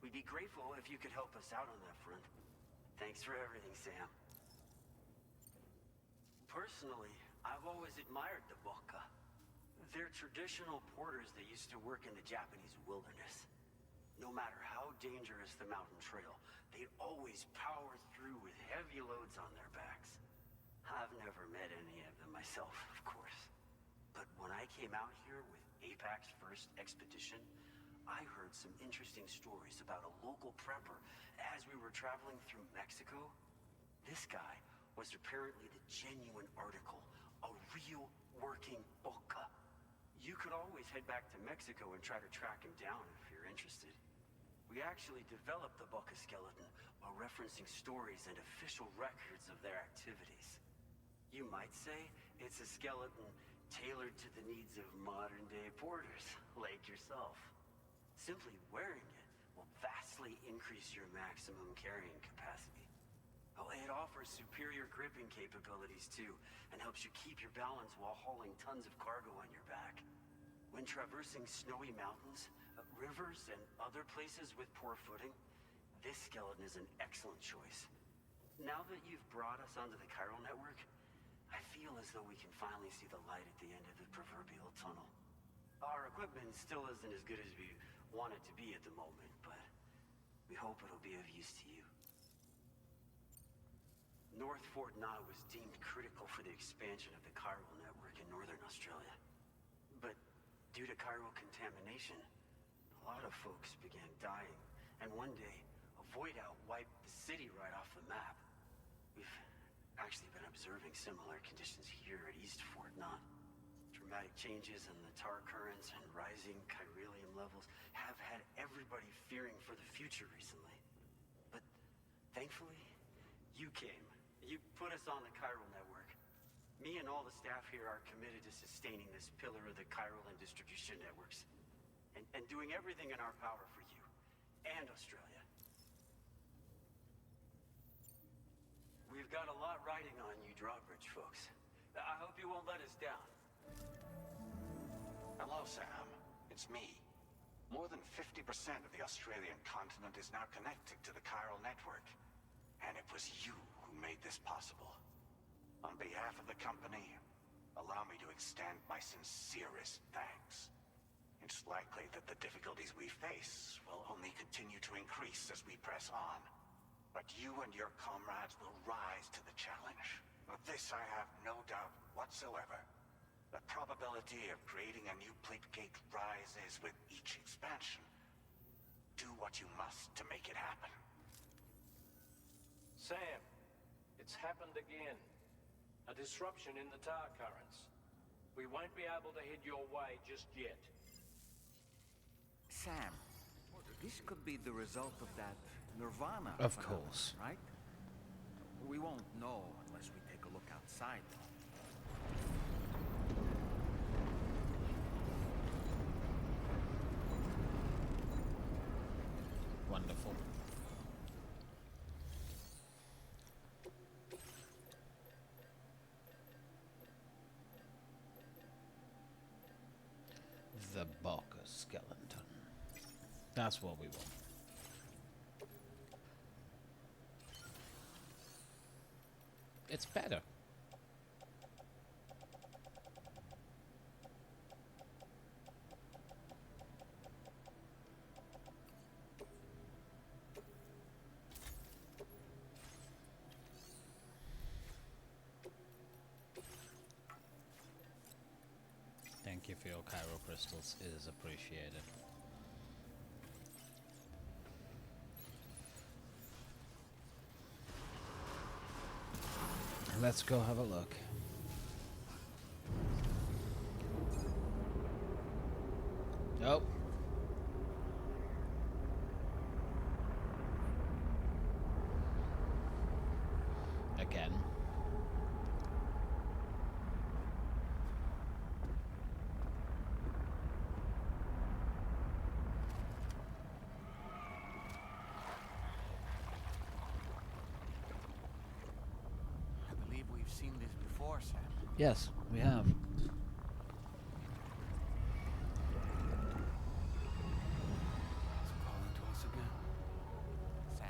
We'd be grateful if you could help us out on that front. Thanks for everything, Sam. Personally, I've always admired the Boca. They're traditional porters that used to work in the Japanese wilderness. No matter how dangerous the mountain trail, they'd always power through with heavy loads on their backs. I've never met any of them myself, of course. But when I came out here with APAC's first expedition, I heard some interesting stories about a local prepper as we were traveling through Mexico. This guy was apparently the genuine article, a real working Boca. You could always head back to Mexico and try to track him down if you're interested. We actually developed the Boca skeleton while referencing stories and official records of their activities. You might say it's a skeleton tailored to the needs of modern-day porters, like yourself. Simply wearing it will vastly increase your maximum carrying capacity. Oh, it offers superior gripping capabilities too, and helps you keep your balance while hauling tons of cargo on your back. When traversing snowy mountains, rivers, and other places with poor footing, this skeleton is an excellent choice. Now that you've brought us onto the chiral network, I feel as though we can finally see the light at the end of the proverbial tunnel. Our equipment still isn't as good as we want it to be at the moment, but we hope it'll be of use to you. North Fort Knott was deemed critical for the expansion of the chiral network in northern Australia. But due to chiral contamination, a lot of folks began dying, and one day, a void-out wiped the city right off the map. We've actually been observing similar conditions here at East Fort Knott. Dramatic changes in the tar currents and rising chiralium levels have had everybody fearing for the future recently. But thankfully, you came. You put us on the chiral network. Me and all the staff here are committed to sustaining this pillar of the chiral and distribution networks. And doing everything in our power for you and Australia. We've got a lot riding on you drawbridge folks. I hope you won't let us down. Hello, Sam. It's me. More than 50% of the Australian continent is now connected to the chiral network. And it was you who made this possible. On behalf of the company, allow me to extend my sincerest thanks. It's likely that the difficulties we face will only continue to increase as we press on. But you and your comrades will rise to the challenge. Of this I have no doubt whatsoever. The probability of creating a new plate gate rises with each expansion. Do what you must to make it happen. Sam, it's happened again. A disruption in the tar currents. We won't be able to head your way just yet. Sam, this could be the result of that Nirvana Of phenomenon, course. right? We won't know unless we take a look outside. Wonderful. The Boca skeleton. That's what we want. It's better. Thank you for your chiral crystals. It is appreciated. Let's go have a look. Oh. Again. I believe we've seen this before, Sam. Yes, we have. It's calling to us again. Sam,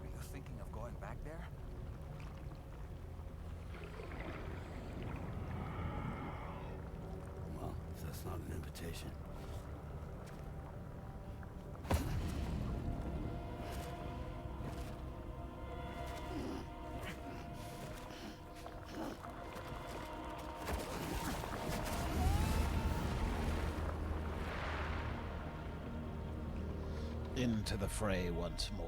are you thinking of going back there? Well, if that's not an invitation. Into the fray once more.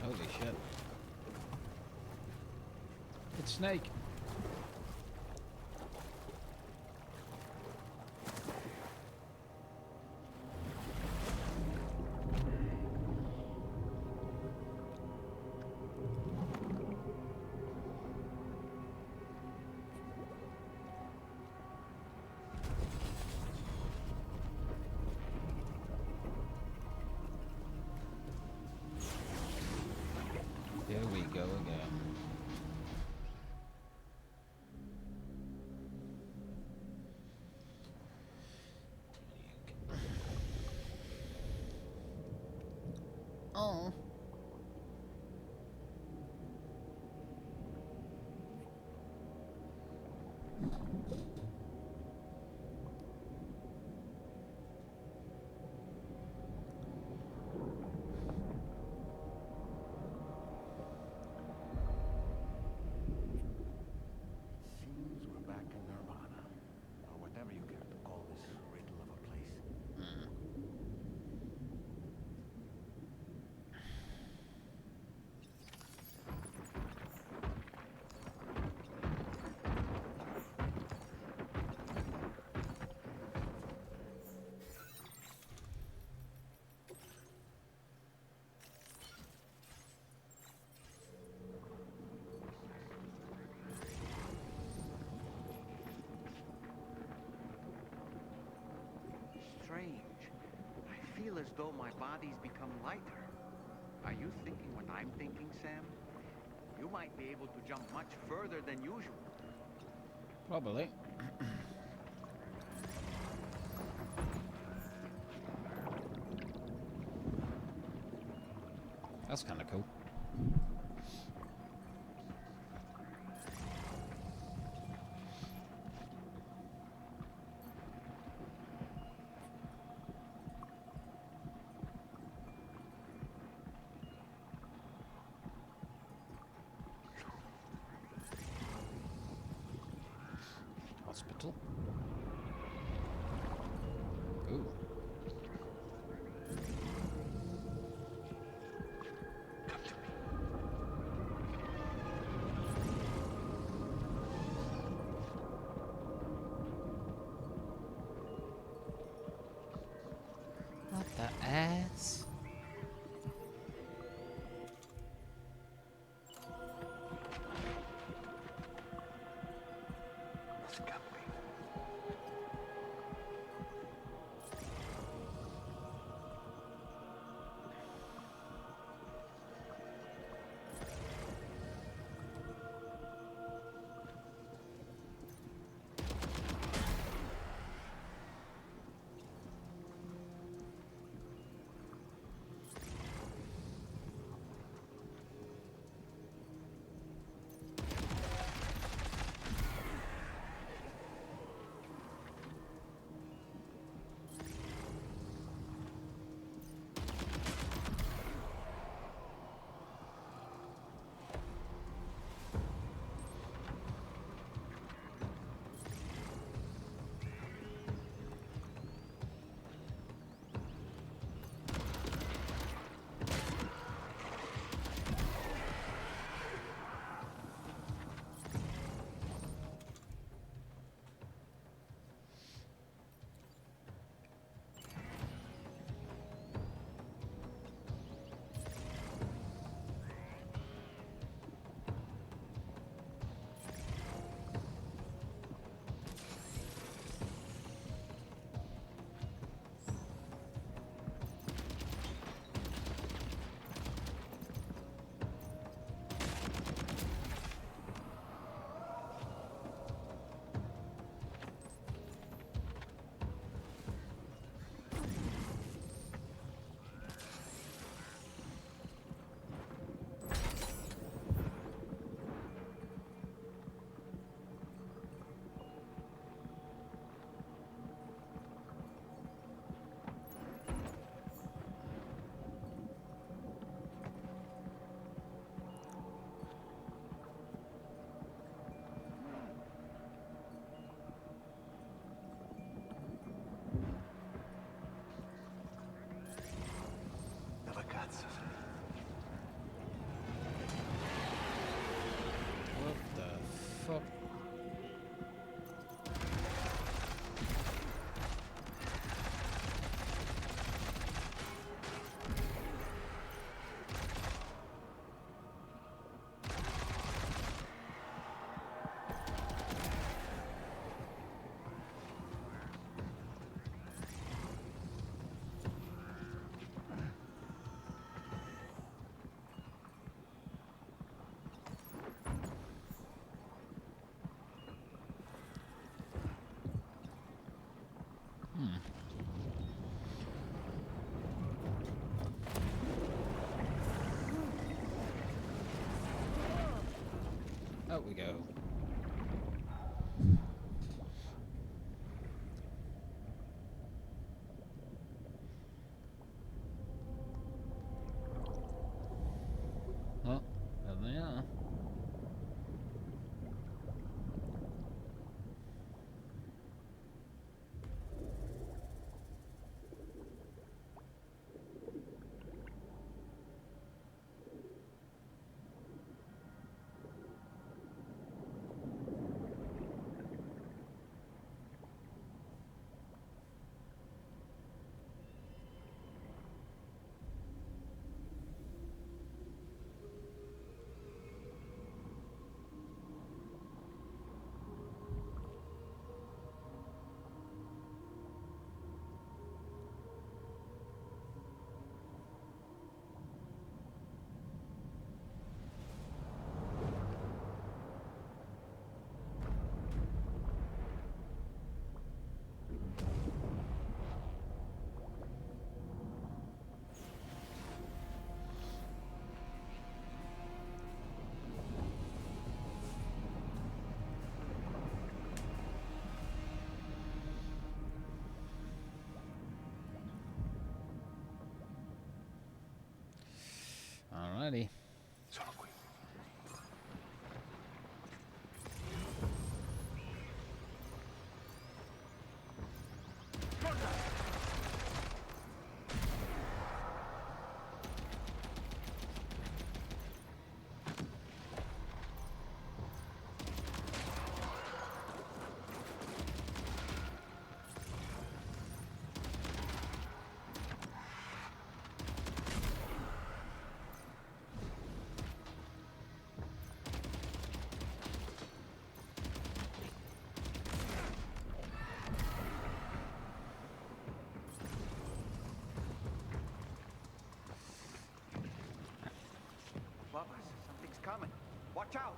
Holy shit. It's Snake. Here we go again. Oh. Seems we're back in Nirvana, or whatever you care to call this riddle of a place. Strange. I feel as though my body's become lighter. Are you thinking what I'm thinking, Sam? You might be able to jump much further than usual. Probably. That's kind of cool. Hospital. Ooh. Captain, What the fuck? Out we go. Well, there they are. Alrighty. Bubbles, something's coming. Watch out!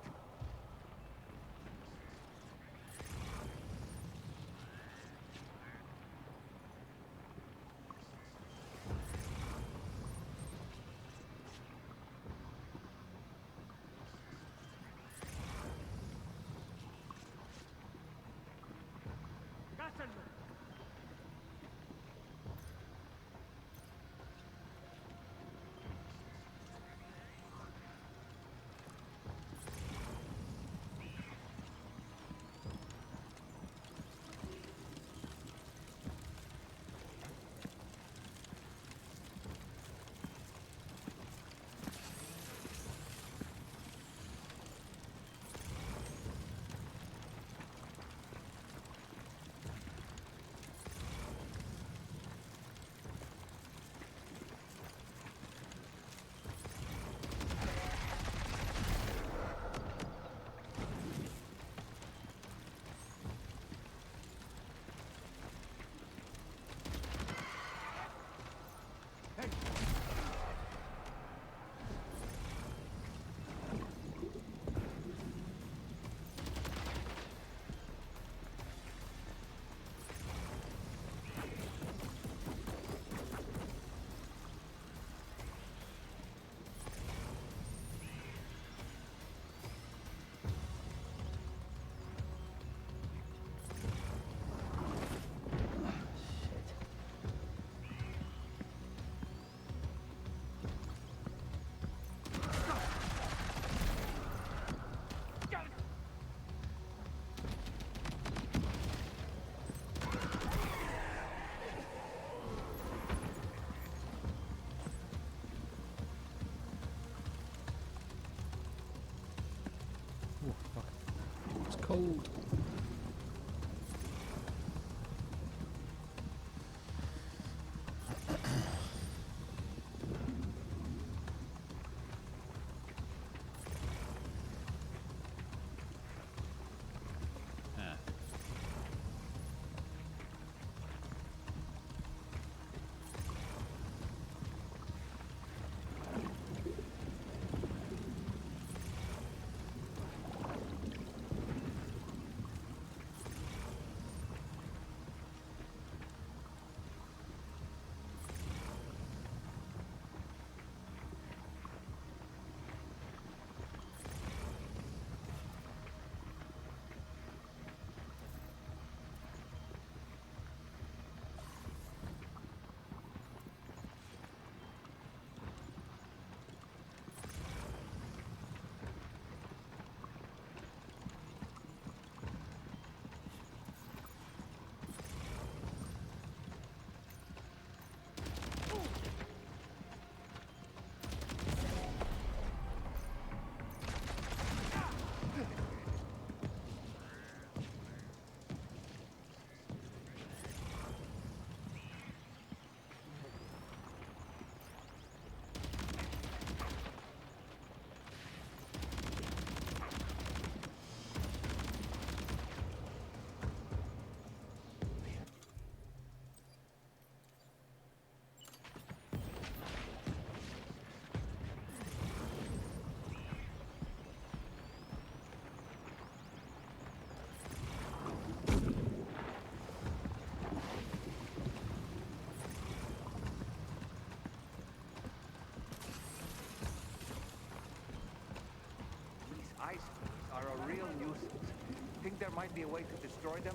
cold. Ice cubes are a real nuisance. Think there might be a way to destroy them?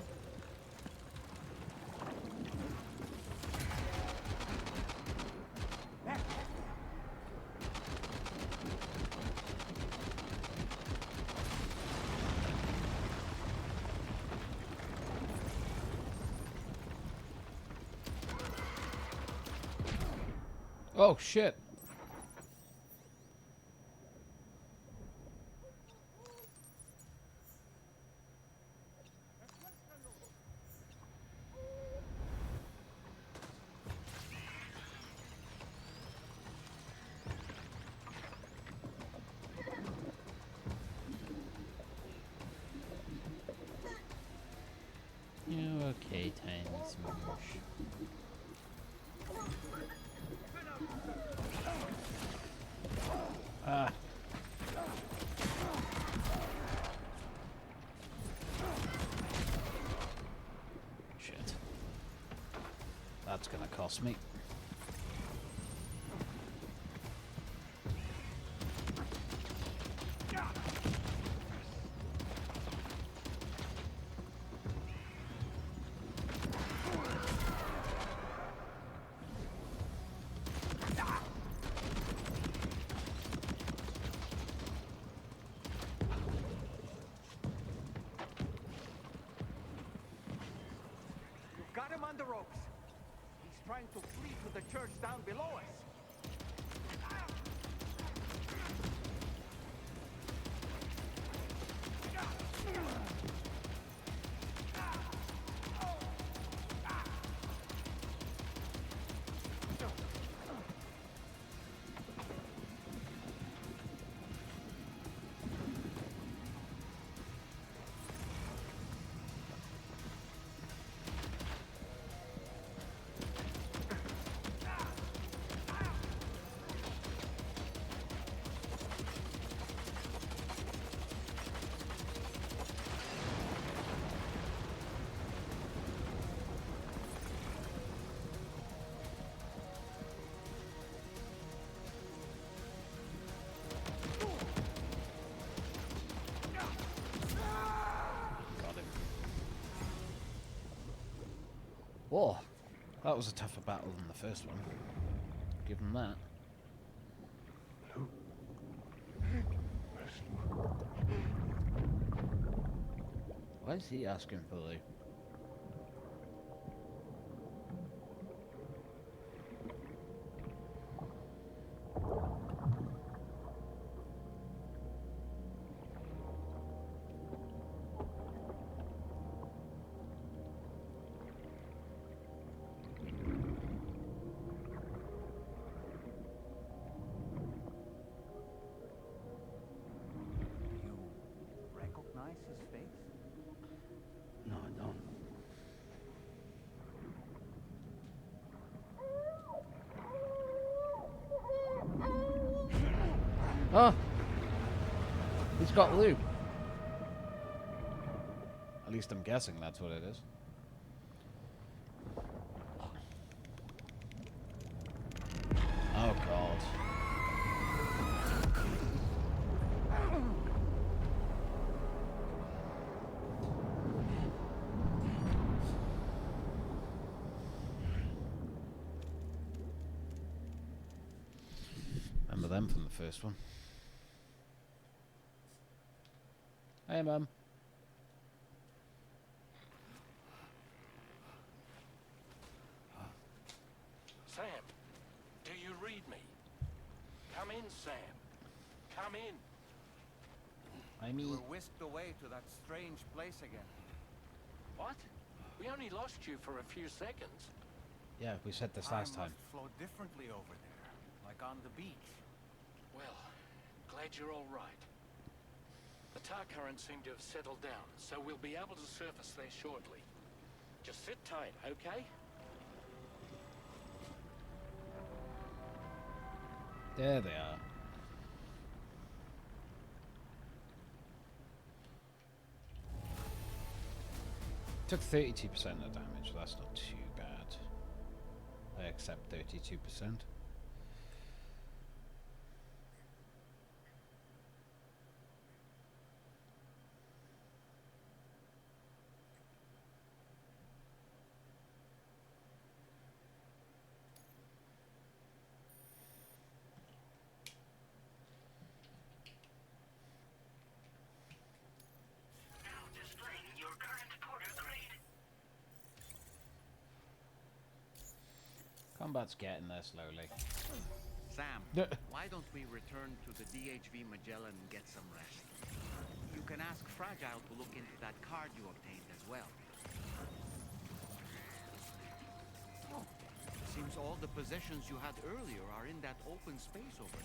Oh shit. You okay, tiny smoosh? Ah. Shit. That's gonna cost me. Got him on the ropes. He's trying to flee to the church down below us. Whoa, that was a tougher battle than the first one. Give him that. Why is he asking for Lou? Oh! He's got loot. At least I'm guessing that's what it is. Oh god. Remember them from the first one. Hey, Mum. Sam, do you read me? Come in, Sam. Come in. You were whisked away to that strange place again. What? We only lost you for a few seconds. Yeah, we said this last time. Must flow differently over there, like on the beach. Well, glad you're all right. The tar currents seem to have settled down, so we'll be able to surface there shortly. Just sit tight, okay? There they are. Took 32% of damage, that's not too bad. I accept 32%. Now displaying your current porter grade. Combat's getting there slowly. Sam, why don't we return to the DHV Magellan and get some rest? You can ask Fragile to look into that card you obtained as well. Seems all the possessions you had earlier are in that open space over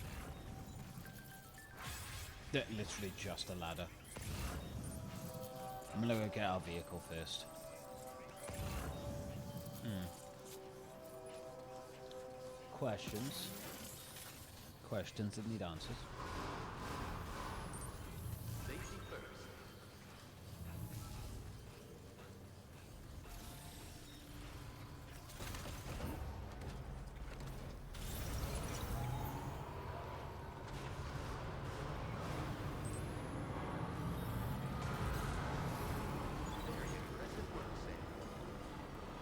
there. Literally just a ladder. I'm gonna go get our vehicle first. Questions? Questions that need answers. Safety first. Very impressive work, Sam.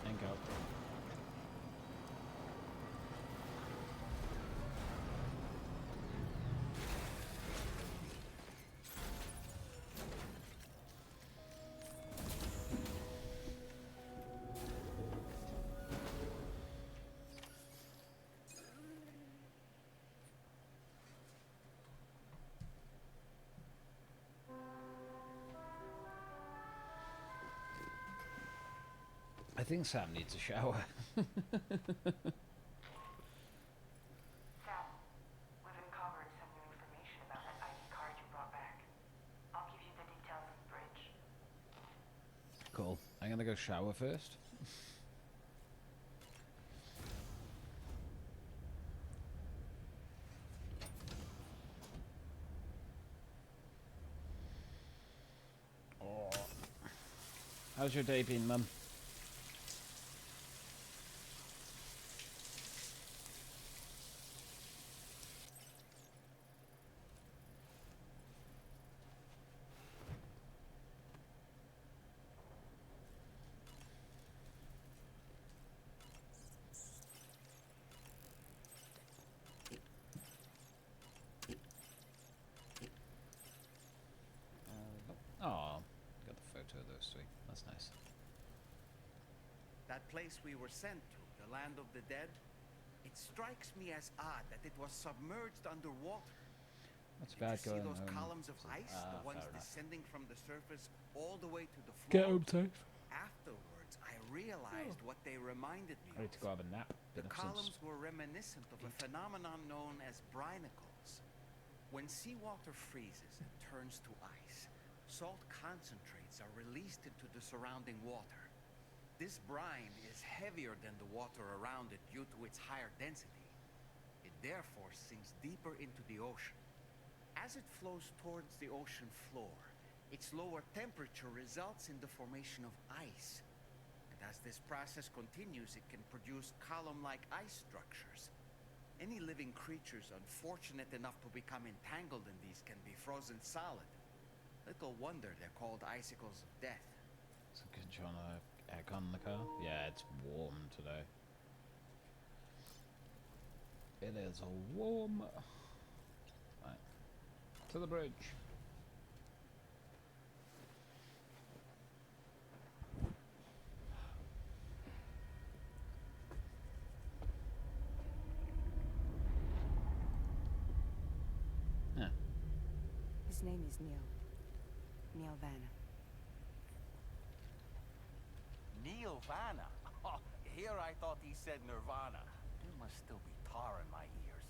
And go. I think Sam needs a shower. Sam, we've uncovered some new information about that ID card you brought back. I'll give you the details of the bridge. Cool. I'm gonna go shower first. Oh. How's your day been, Mum? Oh, got the photo of those three. That's nice. That place we were sent to, the land of the dead, it strikes me as odd that it was submerged underwater. That's Did bad you see going those home. columns of ice, the ones Fair enough. descending from the surface all the way to the floor? Get home safe. Afterwards, I realized what they reminded me I need to go have a nap. The Been up columns since were reminiscent of a phenomenon known as brinicles. When seawater freezes and turns to ice, salt concentrates are released into the surrounding water. This brine is heavier than the water around it due to its higher density. It therefore sinks deeper into the ocean. As it flows towards the ocean floor, its lower temperature results in the formation of ice. And as this process continues, it can produce column-like ice structures. Any living creatures unfortunate enough to become entangled in these can be frozen solid. Little wonder they're called icicles of death. So good John egg on the car? Yeah, it's warm today. It is warm. Right. To the bridge. His name is Neil. Neil Vanna. Neil Vanna? Oh, here I thought he said Nirvana. There must still be tar in my ears.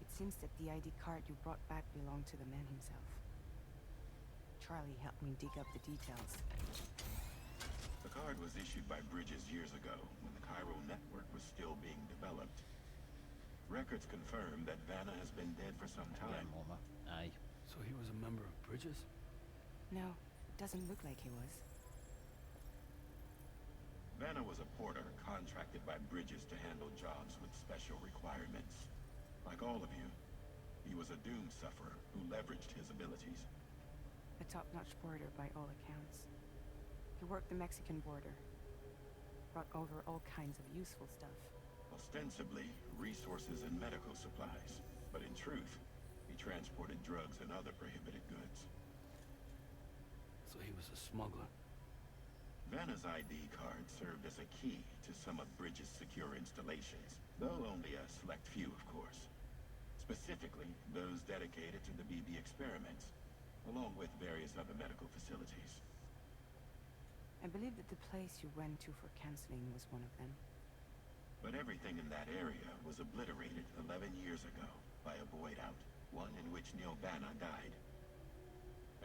It seems that the ID card you brought back belonged to the man himself. Charlie helped me dig up the details. The card was issued by Bridges years ago, when the chiral network was still being developed. Records confirm that Vanna has been dead for some time. Aye. So he was a member of Bridges? No, doesn't look like he was. Vanna was a porter contracted by Bridges to handle jobs with special requirements. Like all of you, he was a doom sufferer who leveraged his abilities. A top-notch porter by all accounts. He worked the Mexican border. Brought over all kinds of useful stuff. Ostensibly, resources and medical supplies. But in truth, he transported drugs and other prohibited goods. So he was a smuggler. Vanna's ID card served as a key to some of Bridges' secure installations, though only a select few, of course. Specifically, those dedicated to the BB experiments, along with various other medical facilities. I believe that the place you went to for counseling was one of them. But everything in that area was obliterated 11 years ago by a void out, one in which Neil Vanna died.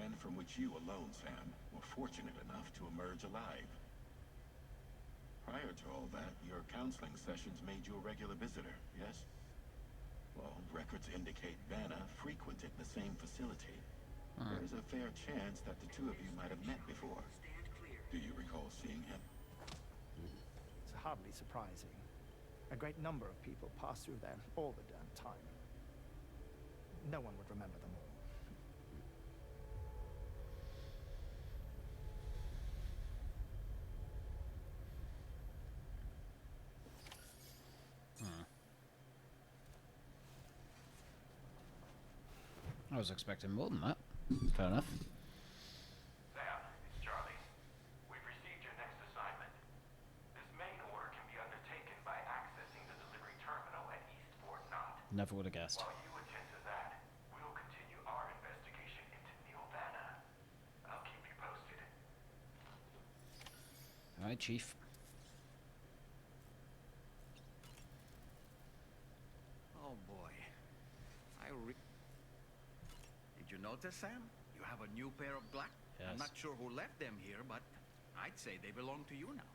And from which you alone, Sam, were fortunate enough to emerge alive. Prior to all that, your counseling sessions made you a regular visitor, yes? Well, records indicate Vanna frequented the same facility. There's a fair chance that the two of you might have met before. Do you recall seeing him? It's hardly surprising. A great number of people pass through there all the damn time. No one would remember them all. I was expecting more than that. Fair enough. Sam, it's Charlie. We've received your next assignment. This main order can be undertaken by accessing the delivery terminal at East Fort Knott. Never would have guessed. While you attend to that, we'll continue our investigation into Neil Vanna. I'll keep you posted. Alright, Chief. Oh boy. Did you notice, Sam? You have a new pair of black. Yes. I'm not sure who left them here, but I'd say they belong to you now.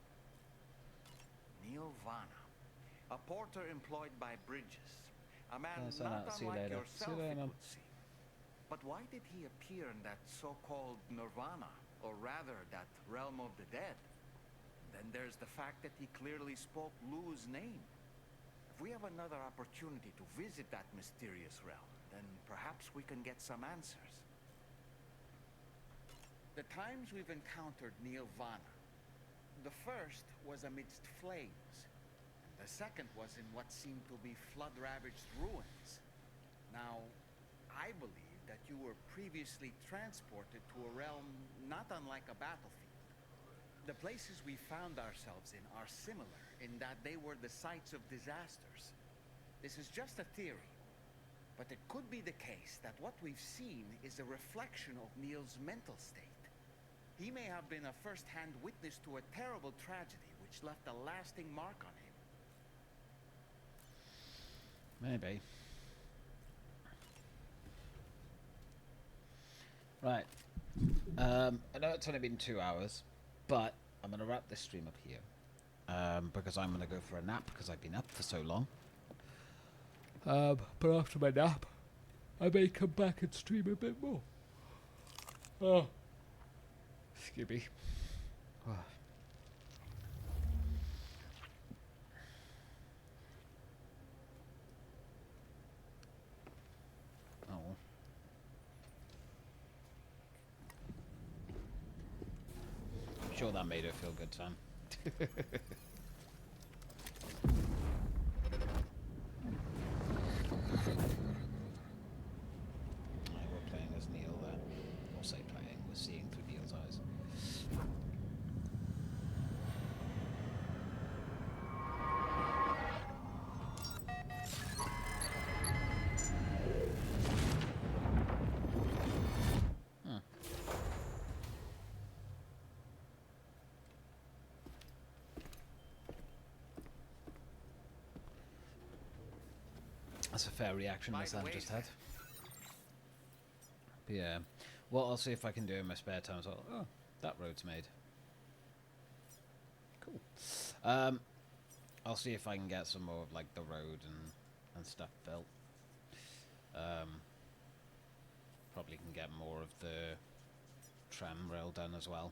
Neil Vanna, a porter employed by Bridges. A man not unlike yourself, it would seem. But why did he appear in that so-called Nirvana, or rather, that realm of the dead? Then there's the fact that he clearly spoke Lou's name. If we have another opportunity to visit that mysterious realm, then perhaps we can get some answers. The times we've encountered Neil Vanna, the first was amidst flames, and the second was in what seemed to be flood-ravaged ruins. Now, I believe that you were previously transported to a realm not unlike a battlefield. The places we found ourselves in are similar in that they were the sites of disasters. This is just a theory. But it could be the case that what we've seen is a reflection of Neil's mental state. He may have been a first-hand witness to a terrible tragedy which left a lasting mark on him. Maybe. Right. I know it's only been 2 hours, but I'm going to wrap this stream up here. Because I'm going to go for a nap because I've been up for so long. But after my nap, I may come back and stream a bit more. Oh. Excuse me. Oh. Oh. I'm sure that made her feel good, Sam. We're playing as Neil there. Or say playing, we're seeing through Neil's eyes. That's a fair reaction that Sam just had. But yeah. Well, I'll see if I can do in my spare time as well. Oh, that road's made. Cool. I'll see if I can get some more of like the road and stuff built. Probably can get more of the tram rail done as well.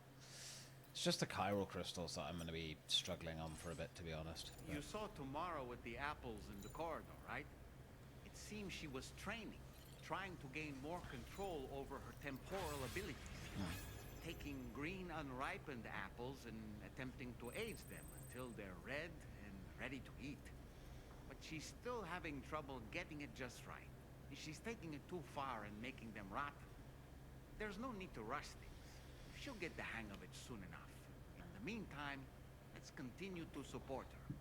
It's just the chiral crystals that I'm going to be struggling on for a bit, to be honest. You saw Tomorrow with the apples in the corridor, right? It seems she was training, trying to gain more control over her temporal abilities. Taking green unripened apples and attempting to age them until they're red and ready to eat. But she's still having trouble getting it just right. She's taking it too far and making them rotten. There's no need to rush things. She'll get the hang of it soon enough. In the meantime, let's continue to support her.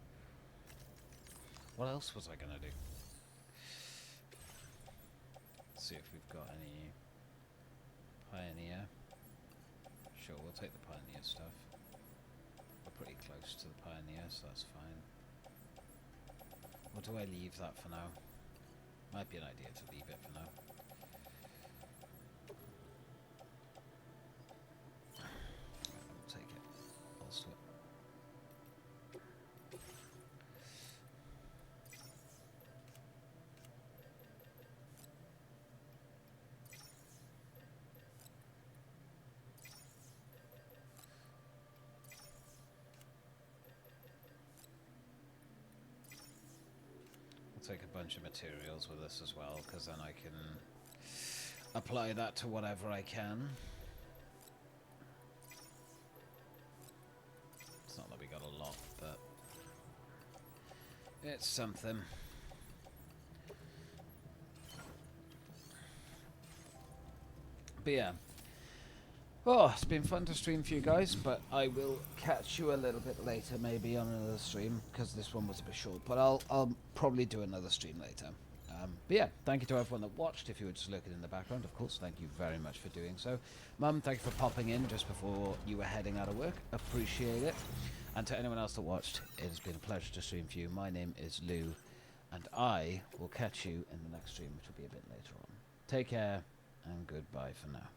What else was I gonna do? Let's see if we've got any Pioneer. Sure, we'll take the Pioneer stuff. We're pretty close to the Pioneer, so that's fine. Or do I leave that for now? Might be an idea to leave it for now. I'll take it. I'll swap. Take a bunch of materials with us as well, because then I can apply that to whatever I can. It's not that we got a lot, but it's something. But yeah. Oh, it's been fun to stream for you guys, but I will catch you a little bit later, maybe on another stream, because this one was a bit short. But I'll probably do another stream later. But yeah, thank you to everyone that watched. If you were just looking in the background, of course, thank you very much for doing so. Mum, thank you for popping in just before you were heading out of work. Appreciate it. And to anyone else that watched, it has been a pleasure to stream for you. My name is Lou, and I will catch you in the next stream, which will be a bit later on. Take care, and goodbye for now.